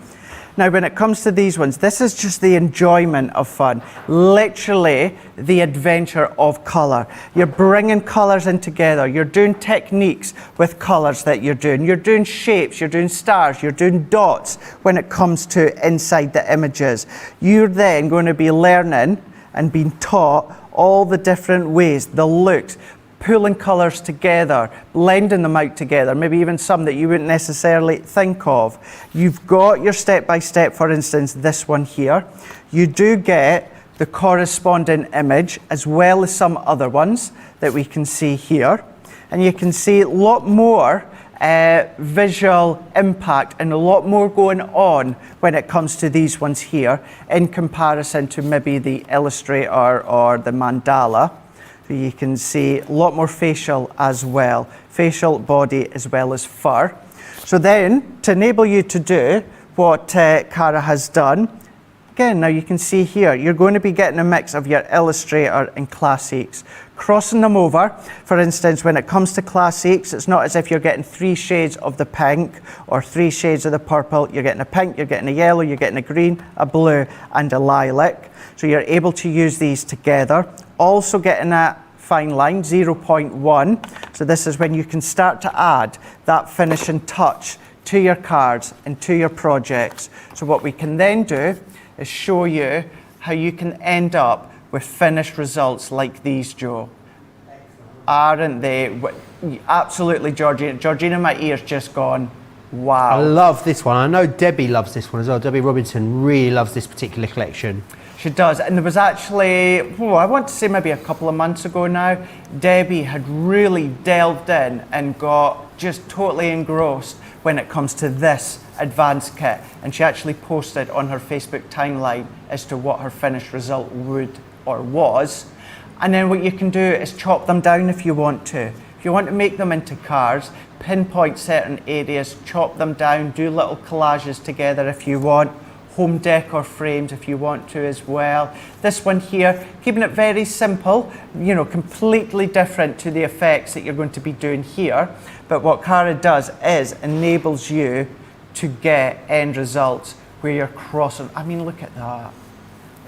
Now, when it comes to these ones, this is just the enjoyment of fun. Literally, the adventure of colour. You're bringing colours in together. You're doing techniques with colours that you're doing. You're doing shapes, you're doing stars, you're doing dots when it comes to inside the images. You're then going to be learning and being taught all the different ways, the looks, pulling colours together, blending them out together, maybe even some that you wouldn't necessarily think of. You've got your step-by-step, for instance, this one here. You do get the corresponding image as well as some other ones that we can see here. And you can see a lot more visual impact and a lot more going on when it comes to these ones here in comparison to maybe the Illustrator or the Mandala. So you can see a lot more facial as well. Facial, body, as well as fur. So then, to enable you to do what Cara has done, again, now you can see here, you're going to be getting a mix of your Illustrator and Classics. Crossing them over, for instance, when it comes to Classics, it's not as if you're getting 3 shades of the pink or 3 shades of the purple. You're getting a pink, you're getting a yellow, you're getting a green, a blue, and a lilac. So you're able to use these together. Also getting a fine line, 0.1. So this is when you can start to add that finishing touch to your cards and to your projects. So what we can then do is show you how you can end up with finished results like these, Joe. Aren't they? Absolutely, Georgina. Georgina, my ear's just gone, wow. I love this one. I know Debbie loves this one as well. Debbie Robinson really loves this particular collection. She does, and there was actually, I want to say maybe a couple of months ago now, Debbie had really delved in and got just totally engrossed when it comes to this advanced kit, and she actually posted on her Facebook timeline as to what her finished result would or was. And then what you can do is chop them down if you want to. If you want to make them into cards, pinpoint certain areas, chop them down, do little collages together if you want, home decor frames if you want to as well. This one here, keeping it very simple, you know, completely different to the effects that you're going to be doing here. But what Cara does is enables you to get end results where you're crossing. I mean, look at that.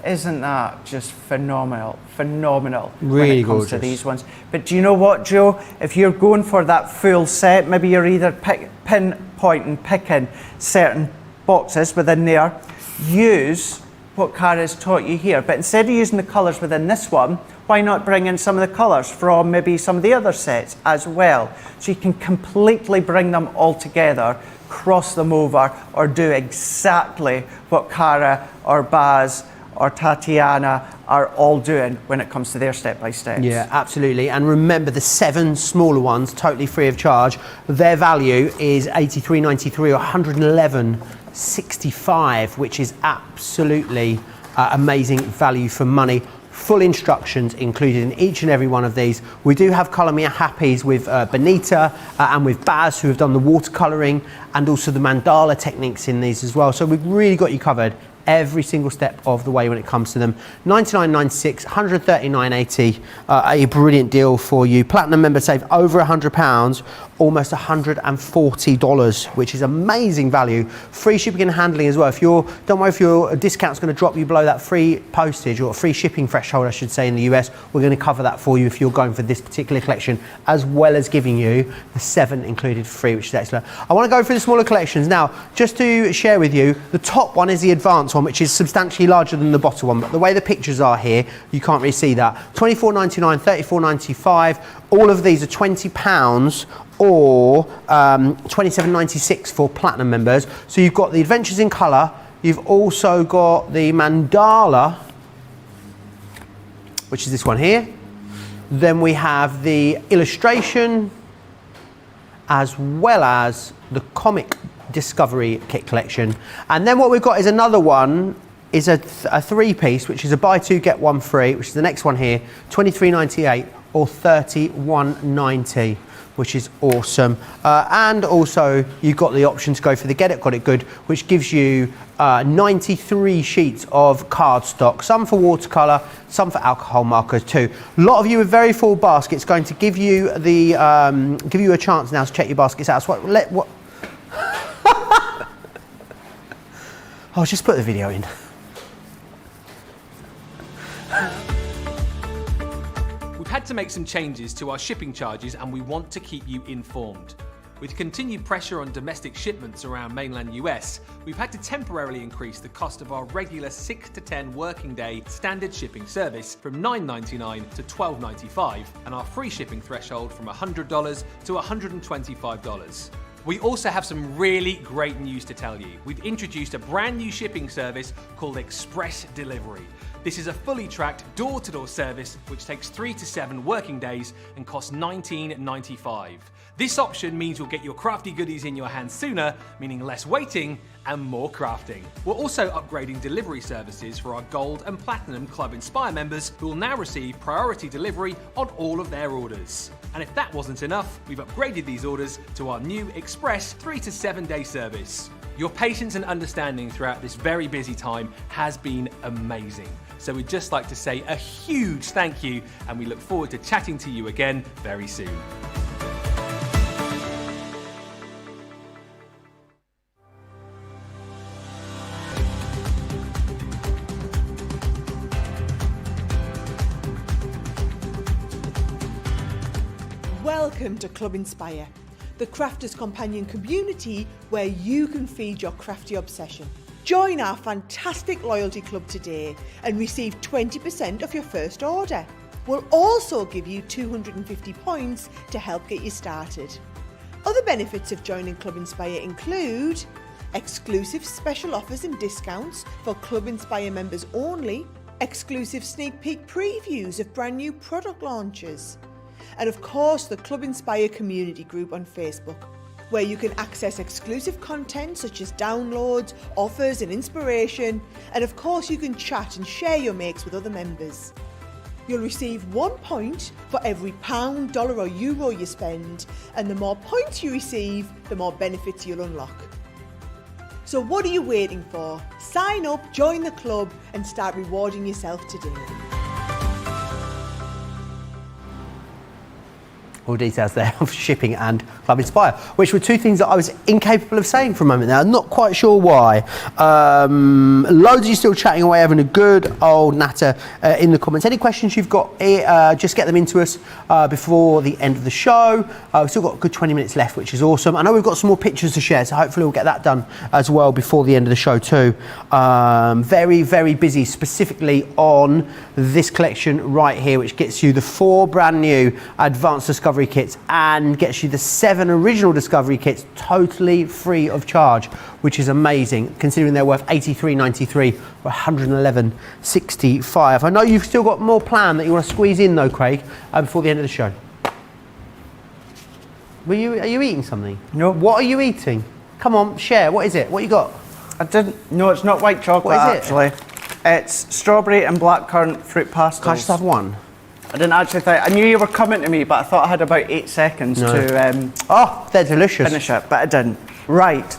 Isn't that just phenomenal? Phenomenal really when it comes to these ones. But do you know what, Joe? If you're going for that full set, maybe you're either pinpointing, picking certain boxes within there, use what Cara has taught you here. But instead of using the colours within this one, why not bring in some of the colours from maybe some of the other sets as well? So you can completely bring them all together, cross them over, or do exactly what Cara or Baz or Tatiana are all doing when it comes to their step-by-steps. Yeah, absolutely. And remember, the 7 smaller ones, totally free of charge, their value is $83.93 or $111.65, which is absolutely amazing value for money. Full instructions included in each and every one of these. We do have Colour Me Happies with Benita and with Baz, who have done the watercolouring and also the mandala techniques in these as well. So we've really got you covered every single step of the way when it comes to them. $99.96, $139.80, a brilliant deal for you. Platinum members save over £100, almost $140, which is amazing value. Free shipping and handling as well. Don't worry if your discount's going to drop you below that free postage or free shipping threshold, I should say, in the US. We're going to cover that for you if you're going for this particular collection, as well as giving you the 7 included free, which is excellent. I want to go through the smaller collections now, just to share with you. The top one is the advanced one, which is substantially larger than the bottom one, but the way the pictures are here, you can't really see that. $24.99, $34.95. All of these are £20 or $27.96 for platinum members. So you've got the Adventures in Colour. You've also got the mandala, which is this one here. Then we have the illustration, as well as the comic discovery kit collection. And then what we've got is another one, is a 3-piece, which is a buy 2 get 1 free, which is the next one here, $23.98 or $31.90, which is awesome. And also you've got the option to go for the Get It Got It Good, which gives you 93 sheets of cardstock, some for watercolour, some for alcohol markers too. A lot of you with very full baskets, going to give you the give you a chance now to check your baskets out. So I'll just put the video in. We've had to make some changes to our shipping charges and we want to keep you informed. With continued pressure on domestic shipments around mainland US, we've had to temporarily increase the cost of our regular 6 to 10 working day standard shipping service from $9.99 to $12.95 and our free shipping threshold from $100 to $125. We also have some really great news to tell you. We've introduced a brand new shipping service called Express Delivery. This is a fully tracked door-to-door service which takes 3 to 7 working days and costs $19.95. This option means you'll get your crafty goodies in your hands sooner, meaning less waiting and more crafting. We're also upgrading delivery services for our Gold and Platinum Club Inspire members who will now receive priority delivery on all of their orders. And if that wasn't enough, we've upgraded these orders to our new Express 3 to 7 day service. Your patience and understanding throughout this very busy time has been amazing. So we'd just like to say a huge thank you, and we look forward to chatting to you again very soon. Welcome to Club Inspire, the crafters companion community where you can feed your crafty obsession. Join our fantastic loyalty club today and receive 20% of your first order. We'll also give you 250 points to help get you started. Other benefits of joining Club Inspire include exclusive special offers and discounts for Club Inspire members only, exclusive sneak peek previews of brand new product launches, and of course the Club Inspire community group on Facebook, where you can access exclusive content such as downloads, offers and inspiration, and of course you can chat and share your makes with other members. You'll receive 1 point for every pound, dollar or euro you spend, and the more points you receive, the more benefits you'll unlock. So what are you waiting for? Sign up, join the club and start rewarding yourself today. All details there of shipping and Club Inspire, which were two things that I was incapable of saying for a moment there. I'm not quite sure why. Loads of you still chatting away, having a good old natter in the comments. Any questions you've got, just get them into us before the end of the show. We've still got a good 20 minutes left, which is awesome. I know we've got some more pictures to share, so hopefully we'll get that done as well before the end of the show too. Very, very busy, specifically on this collection right here, which gets you the 4 brand new Advanced Discovery kits and gets you the 7 original Discovery kits totally free of charge, which is amazing considering they're worth $83.93 or $111.65. I know you've still got more planned that you want to squeeze in though, Craig, before the end of the show. Are you eating something? No. What are you eating? Come on, share. What is it? What you got? I didn't. No, it's not white chocolate. What is it? Actually, it's strawberry and blackcurrant fruit pastels. Can I just have one? I didn't actually think. I knew you were coming to me, but I thought I had about 8 seconds to Oh, they're delicious. finish it, but I didn't. Right,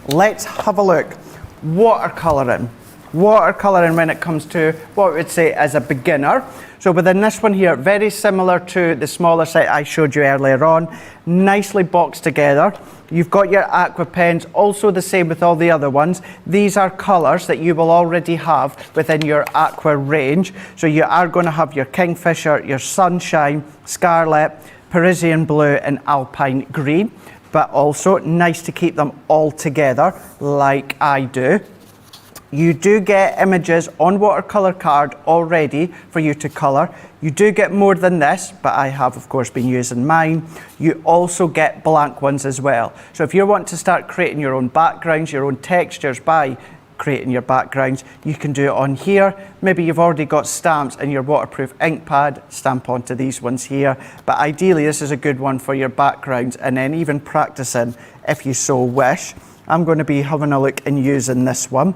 let's have a look. Watercolouring. Watercolouring when it comes to what we would say as a beginner. So within this one here, very similar to the smaller set I showed you earlier on, nicely boxed together. You've got your aqua pens, also the same with all the other ones. These are colours that you will already have within your aqua range. So you are going to have your Kingfisher, your Sunshine, Scarlet, Parisian Blue and Alpine Green. But also nice to keep them all together like I do. You do get images on watercolour card already for you to colour. You do get more than this, but I have of course been using mine. You also get blank ones as well. So if you want to start creating your own backgrounds, your own textures by creating your backgrounds, you can do it on here. Maybe you've already got stamps in your waterproof ink pad, stamp onto these ones here. But ideally this is a good one for your backgrounds and then even practicing if you so wish. I'm going to be having a look and using this one.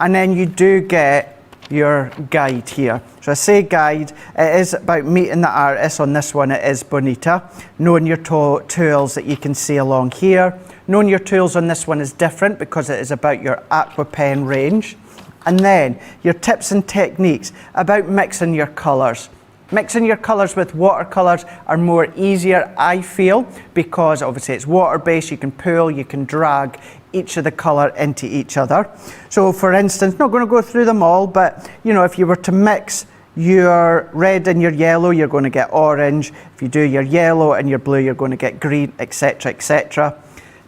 And then you do get your guide here. So I say guide, it is about meeting the artist. On this one it is Bonita. Knowing your tools that you can see along here. Knowing your tools on this one is different because it is about your aqua pen range. And then your tips and techniques about mixing your colours. Mixing your colours with watercolours are more easier, I feel, because obviously it's water-based, you can pull, you can drag each of the colour into each other. So for instance, not going to go through them all, but you know, if you were to mix your red and your yellow, you're going to get orange. If you do your yellow and your blue, you're going to get green, etc, etc.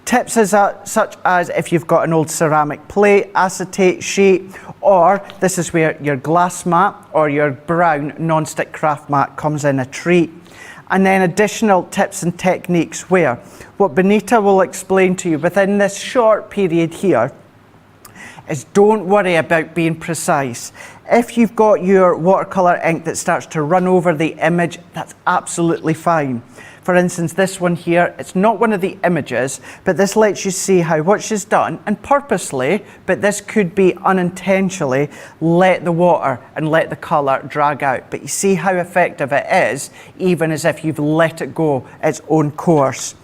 Tips is such as if you've got an old ceramic plate, acetate sheet, or this is where your glass mat or your brown non-stick craft mat comes in a treat. And then additional tips and techniques where what Bonita will explain to you within this short period here is don't worry about being precise. If you've got your watercolor ink that starts to run over the image, that's absolutely fine. For instance, this one here, it's not one of the images, but this lets you see how what she's done, and purposely, but this could be unintentionally, let the water and let the colour drag out. But you see how effective it is, even as if you've let it go its own course.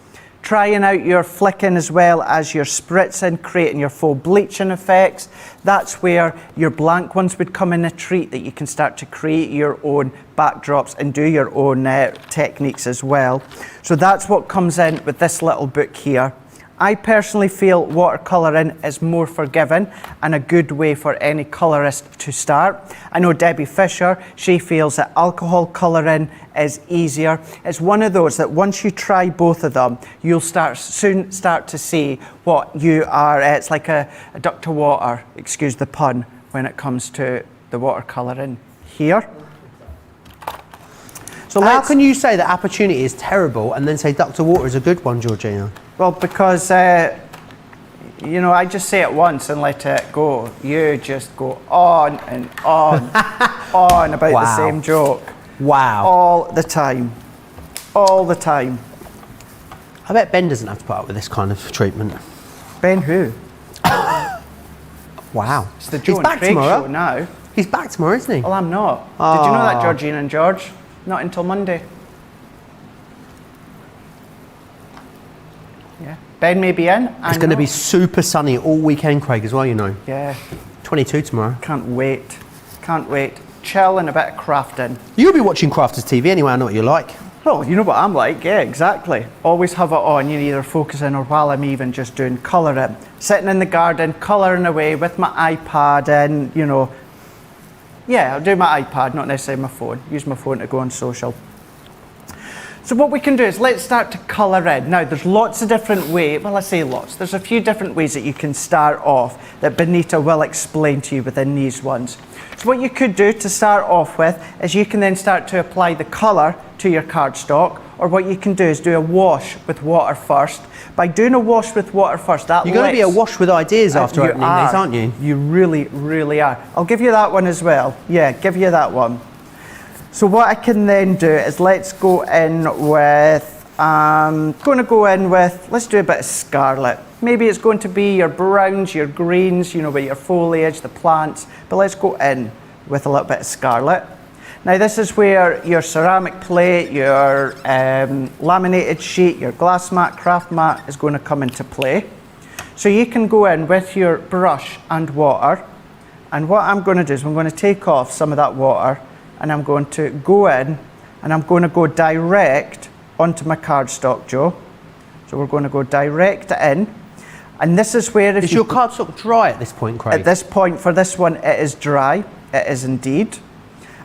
Trying out your flicking as well as your spritzing, creating your full bleaching effects. That's where your blank ones would come in a treat, that you can start to create your own backdrops and do your own techniques as well. So that's what comes in with this little book here. I personally feel watercolouring is more forgiving and a good way for any colourist to start. I know Debbie Fisher, she feels that alcohol colouring is easier. It's one of those that once you try both of them, you'll soon start to see what you are. It's like a duck to water, excuse the pun, when it comes to the watercolouring here. So how can you say that opportunity is terrible and then say duck to water is a good one, Georgina? Well, because, you know, I just say it once and let it go. You just go on and on, on about the same joke. Wow. All the time. All the time. I bet Ben doesn't have to put up with this kind of treatment. Ben who? Wow. It's the Joe He's and back Craig tomorrow. show now. He's back tomorrow, isn't he? Well, I'm not. Did you know that, Georgina and George? Not until Monday. Yeah. Ben may be in. It's going to be super sunny all weekend, Craig, as well, you know. Yeah. 22 tomorrow. Can't wait. Can't wait. Chill and a bit of crafting. You'll be watching Crafters TV anyway, I know what you're like. Well, you know what I'm like, yeah, exactly. Always have it on, you're either focusing or while I'm even just doing colouring. Sitting in the garden, colouring away with my iPad and, you know, yeah, I'll do my iPad, not necessarily my phone. Use my phone to go on social. So what we can do is let's start to colour in. Now, there's lots of different ways, well, I say lots, there's a few different ways that you can start off that Benita will explain to you within these ones. So what you could do to start off with is you can then start to apply the colour to your cardstock, or what you can do is do a wash with water first. By doing a wash with water first, that You're going to be awash with ideas after opening these, aren't you? You really, really are. I'll give you that one as well. Yeah, give you that one. So what I can then do is let's go in with, let's do a bit of scarlet. Maybe it's going to be your browns, your greens, you know, with your foliage, the plants, but let's go in with a little bit of scarlet. Now this is where your ceramic plate, your laminated sheet, your glass mat, craft mat is going to come into play. So you can go in with your brush and water, and what I'm going to do is I'm going to take off some of that water and I'm going to go in and I'm going to go direct onto my cardstock, Joe. So we're going to go direct in, and this is where Is your cardstock dry at this point, Craig? At this point, for this one, it is dry. It is indeed.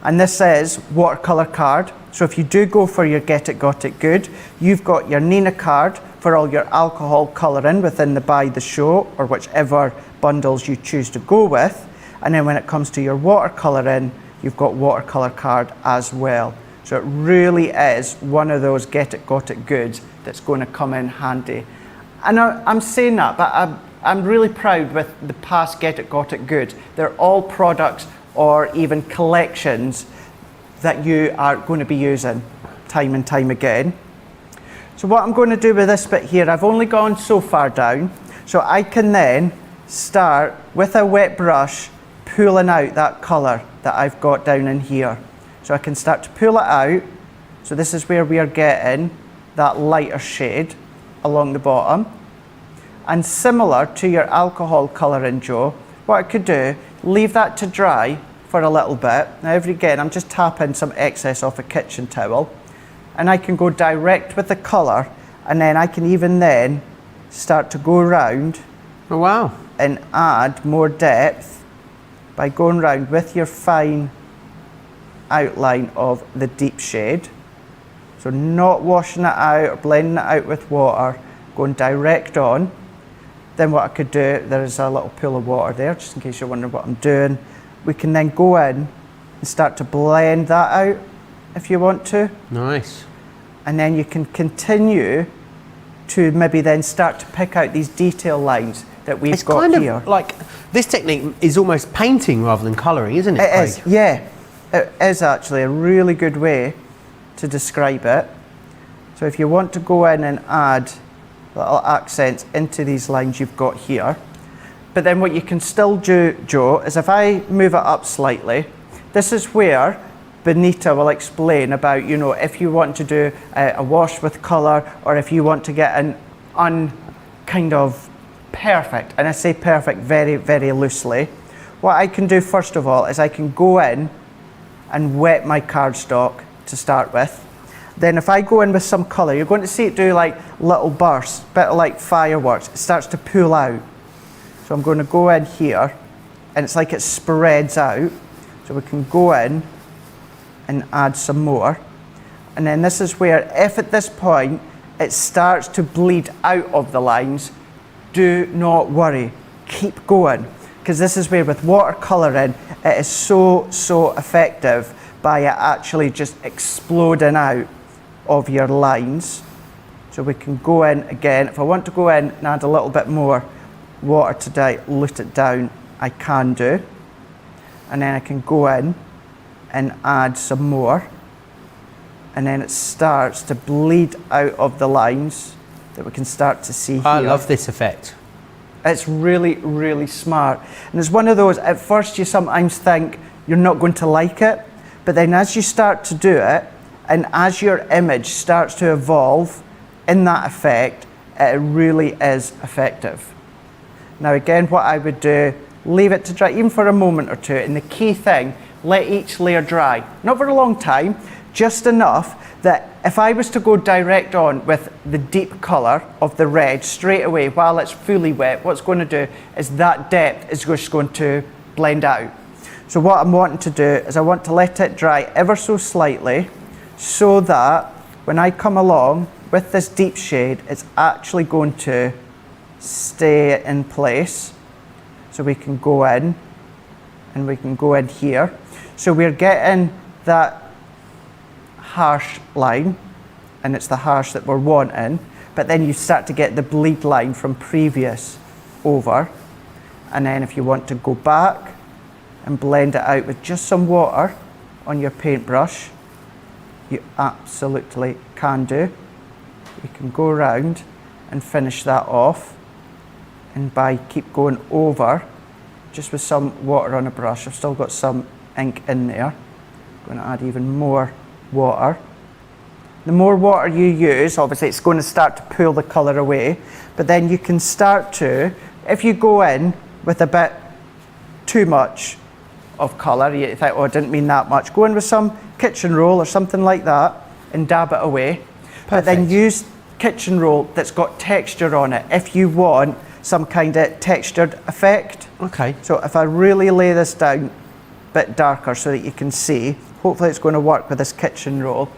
And this is watercolour card. So if you do go for your Get It Got It Good, you've got your Nina card for all your alcohol colouring within the Buy the Show, or whichever bundles you choose to go with. And then when it comes to your watercolouring, you've got watercolour card as well. So it really is one of those Get It Got It goods that's going to come in handy. And I'm saying that, but I'm really proud with the past Get It Got It goods. They're all products or even collections that you are going to be using time and time again. So what I'm going to do with this bit here, I've only gone so far down, so I can then start with a wet brush pulling out that colour that I've got down in here. So I can start to pull it out. So this is where we are getting that lighter shade along the bottom. And similar to your alcohol colouring, Joe, what I could do, leave that to dry for a little bit. Now again, I'm just tapping some excess off a kitchen towel, and I can go direct with the colour, and then I can even then start to go around and add more depth by going around with your fine outline of the deep shade. So not washing it out or blending it out with water, going direct on. Then what I could do, there is a little pool of water there, just in case you're wondering what I'm doing. We can then go in and start to blend that out if you want to. Nice. And then you can continue to maybe then start to pick out these detail lines that we've It's got kind here. of like, this technique is almost painting rather than colouring, isn't it, It Craig? is, yeah. It is actually a really good way to describe it. So if you want to go in and add little accents into these lines you've got here, but then what you can still do, Joe, is if I move it up slightly, this is where Benita will explain about, you know, if you want to do a wash with colour, or if you want to get an kind of perfect, and I say perfect very, very loosely, what I can do first of all is I can go in and wet my cardstock to start with. Then if I go in with some colour, you're going to see it do like little bursts, a bit like fireworks. It starts to pull out. So I'm going to go in here, and it's like it spreads out. So we can go in and add some more. And then this is where, if at this point it starts to bleed out of the lines, do not worry, keep going. Because this is where, with watercolouring, it is so effective by it actually just exploding out of your lines. So we can go in again. If I want to go in and add a little bit more water to dilute it down, I can do. And then I can go in and add some more. And then it starts to bleed out of the lines that we can start to see here. I love this effect. It's really, really smart. And it's one of those, at first you sometimes think you're not going to like it, but then as you start to do it, and as your image starts to evolve in that effect, it really is effective. Now again, what I would do, leave it to dry, even for a moment or two, and the key thing, let each layer dry. Not for a long time, just enough that if I was to go direct on with the deep colour of the red straight away while it's fully wet, what's going to do is that depth is just going to blend out. So what I'm wanting to do is I want to let it dry ever so slightly, so that when I come along with this deep shade, it's actually going to stay in place. So we can go in, and we can go in here. So we're getting that harsh line, and it's the harsh that we're wanting, but then you start to get the bleed line from previous over. And then if you want to go back and blend it out with just some water on your paintbrush, you absolutely can do. You can go around and finish that off, and by keep going over just with some water on a brush. I've still got some ink in there. I'm going to add even more water. The more water you use, obviously it's going to start to pull the colour away, but then you can start to, if you go in with a bit too much of colour, you think, oh, I didn't mean that much, go in with some kitchen roll or something like that and dab it away. Perfect. But then use kitchen roll that's got texture on it if you want some kind of textured effect. Okay. So if I really lay this down a bit darker so that you can see, hopefully it's going to work with this kitchen roll,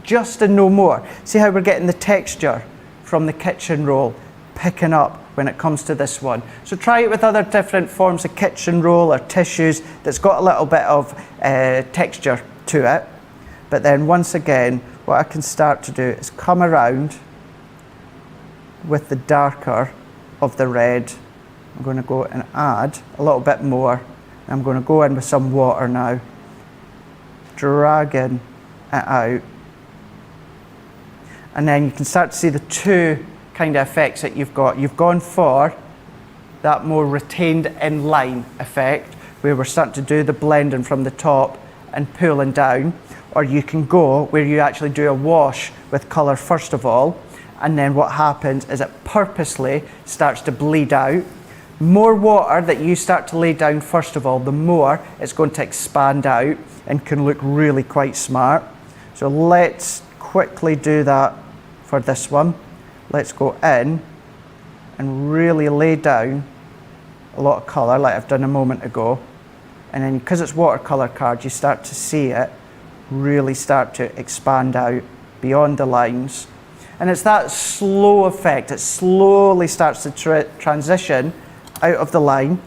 just and no more. See how we're getting the texture from the kitchen roll picking up when it comes to this one. So try it with other different forms of kitchen roll or tissues that's got a little bit of texture to it. But then once again, what I can start to do is come around with the darker of the red. I'm going to go and add a little bit more. I'm going to go in with some water now, dragging it out. And then you can start to see the two kind of effects that you've got. You've gone for that more retained in line effect, where we're starting to do the blending from the top and pulling down. Or you can go where you actually do a wash with colour first of all, and then what happens is it purposely starts to bleed out. More water that you start to lay down first of all, the more it's going to expand out and can look really quite smart. So let's quickly do that for this one. Let's go in and really lay down a lot of colour like I've done a moment ago. And then because it's watercolour card, you start to see it really start to expand out beyond the lines. And it's that slow effect. It slowly starts to transition out of the line.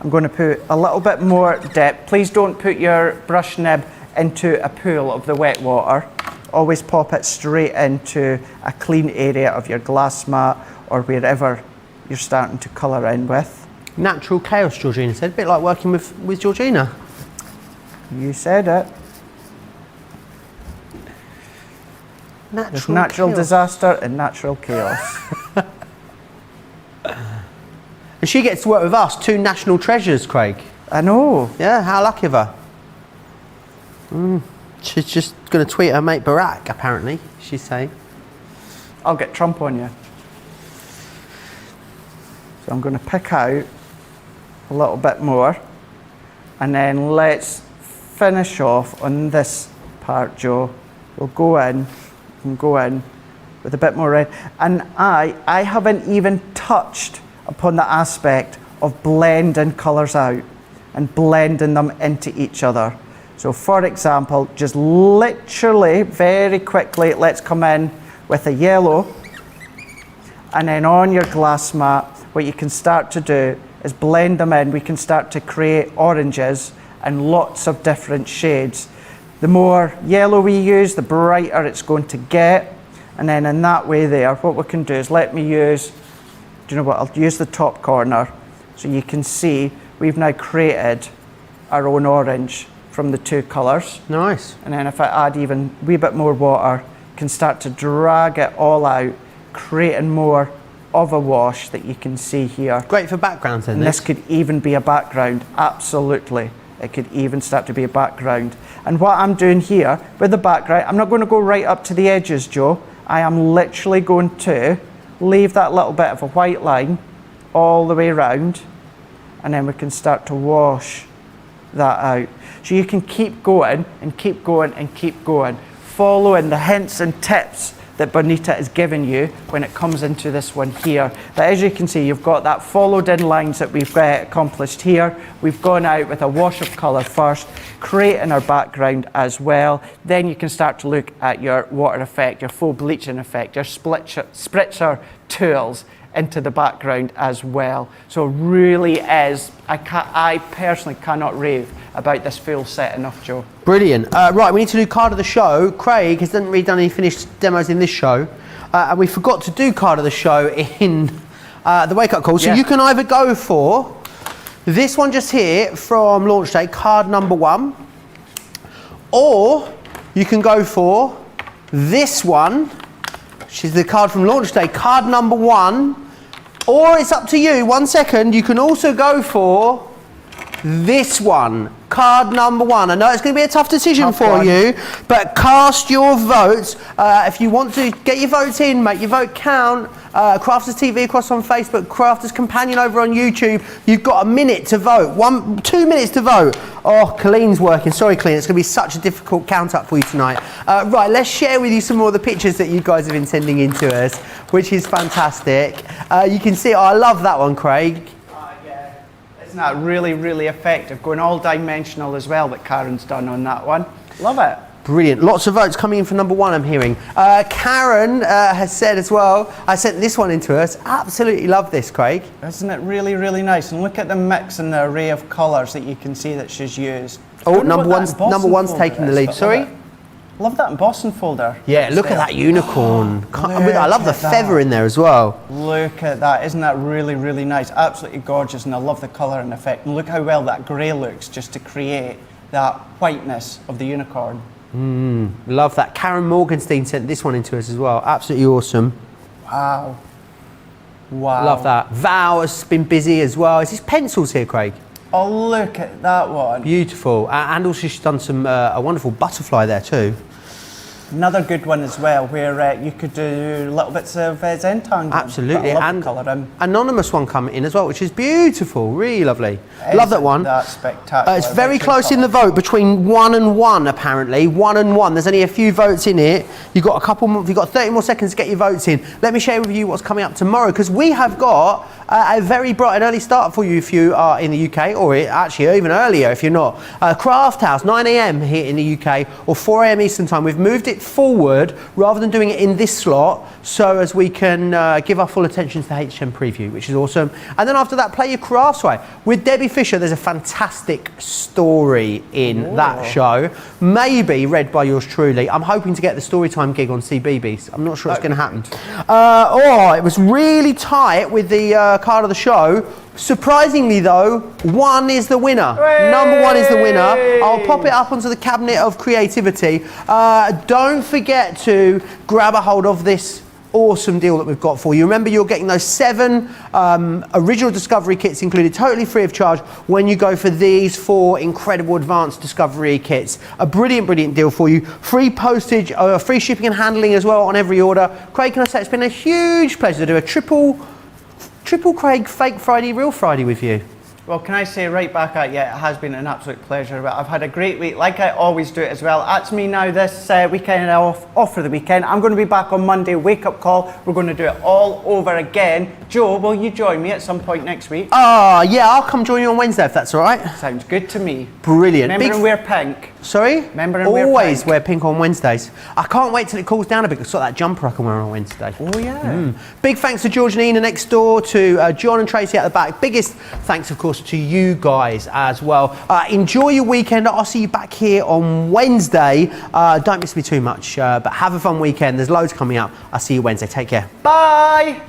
I'm going to put a little bit more depth. Please don't put your brush nib into a pool of the wet water. Always pop it straight into a clean area of your glass mat or wherever you're starting to colour in with. Natural chaos, Georgina said. A bit like working with Georgina. You said it. There's natural chaos. disaster and natural chaos. And she gets to work with us, two national treasures, Craig. I know. Yeah, how lucky of her. She's just going to tweet her mate Barack, apparently, she's saying. I'll get Trump on you. So I'm going to pick out a little bit more, and then let's finish off on this part, Joe. We'll go in and go in with a bit more red. And I haven't even touched upon the aspect of blending colours out and blending them into each other. So for example, just literally very quickly, let's come in with a yellow, and then on your glass mat, what you can start to do is blend them in. We can start to create oranges and lots of different shades. The more yellow we use, the brighter it's going to get. And then in that way there, what we can do is let me use, do you know what, I'll use the top corner. So you can see we've now created our own orange from the two colours. Nice. And then if I add even a wee bit more water, you can start to drag it all out, creating more of a wash that you can see here. Great for backgrounds then. And this could even be a background, absolutely. It could even start to be a background. And what I'm doing here with the background, I'm not going to go right up to the edges, Joe. I am literally going to leave that little bit of a white line all the way around, and then we can start to wash that out. So you can keep going and keep going and keep going, following the hints and tips that Bonita is giving you when it comes into this one here. But as you can see, you've got that followed in lines that we've accomplished here. We've gone out with a wash of colour first, creating our background as well. Then you can start to look at your water effect, your full bleaching effect, your spritzer tools into the background as well. So really is, I personally cannot rave about this full set enough, Joe. Brilliant. Right, we need to do card of the show. Craig hasn't really done any finished demos in this show. And we forgot to do card of the show in the wake-up call. So you can either go for this one just here from launch day, card number 1. Or you can go for this one, which is the card from launch day, card number 1. Or it's up to you, 1 second, you can also go for this one, card number 1. I know it's going to be a tough decision for you, but cast your votes. If you want to get your votes in, make your vote count. Crafters TV across on Facebook, Crafters Companion over on YouTube. You've got a minute to vote, 2 minutes to vote. Oh, Colleen's working. Sorry, Colleen, it's going to be such a difficult count up for you tonight. Right, let's share with you some more of the pictures that you guys have been sending in to us, which is fantastic. You can see, I love that one, Craig. Yeah. Isn't that really, really effective? Going all dimensional as well that Karen's done on that one. Love it. Brilliant. Lots of votes coming in for number 1, I'm hearing. Karen has said as well, I sent this one into us. Absolutely love this, Craig. Isn't it really, really nice? And look at the mix and the array of colours that you can see that she's used. Oh, number one's taking the lead. Sorry? Love that embossing folder. Yeah, look at that unicorn. I love the feather in there as well. Look at that. Isn't that really, really nice? Absolutely gorgeous, and I love the colour and effect. And look how well that grey looks just to create that whiteness of the unicorn. Love that. Karen Morgenstein sent this one into us as well. Absolutely awesome. Wow. Wow. Love that. Val has been busy as well. Is this pencils here, Craig? Oh, look at that one. Beautiful. And also she's done some a wonderful butterfly there too. Another good one as well, where you could do little bits of Zentangle. Absolutely. And anonymous one coming in as well, which is beautiful. Really lovely. Love that one. That's spectacular. It's very close in the vote between 1 and 1, apparently. 1 and 1. There's only a few votes in it. You've got 30 more seconds to get your votes in. Let me share with you what's coming up tomorrow, because we have got a very bright and early start for you if you are in the UK, or actually even earlier if you're not. Craft House, 9 AM here in the UK, or 4 AM Eastern Time. We've moved it it forward rather than doing it in this slot, so as we can give our full attention to the HM preview, which is awesome. And then after that, play your crafts way. With Debbie Fisher, there's a fantastic story in that show, maybe read by yours truly. I'm hoping to get the Storytime gig on CBeebies. I'm not sure it's going to happen. It was really tight with the card of the show. Surprisingly though, one is the winner. Hey! Number one is the winner. I'll pop it up onto the cabinet of creativity. Don't forget to grab a hold of this awesome deal that we've got for you. Remember, you're getting those 7 original Discovery kits included totally free of charge when you go for these 4 incredible advanced Discovery kits. A brilliant deal for you. Free postage, free shipping and handling as well on every order. Craig, can I say it's been a huge pleasure to do a triple Craig Fake Friday, Real Friday with you. Well, can I say right back at you, it has been an absolute pleasure. But I've had a great week, like I always do it as well. That's me now this weekend, off for the weekend. I'm going to be back on Monday, wake up call. We're going to do it all over again. Joe, will you join me at some point next week? Yeah, I'll come join you on Wednesday if that's all right. Sounds good to me. Brilliant. Remember and wear pink. Sorry? Remember and always wear wear pink on Wednesdays. I can't wait till it cools down a bit. I've got that jumper I can wear on Wednesday. Oh yeah. Big thanks to George and Ina next door, to John and Tracy at the back. Biggest thanks, of course, to you guys as well. Enjoy your weekend. I'll see you back here on Wednesday. Don't miss me too much, but have a fun weekend. There's loads coming up. I'll see you Wednesday. Take care. Bye.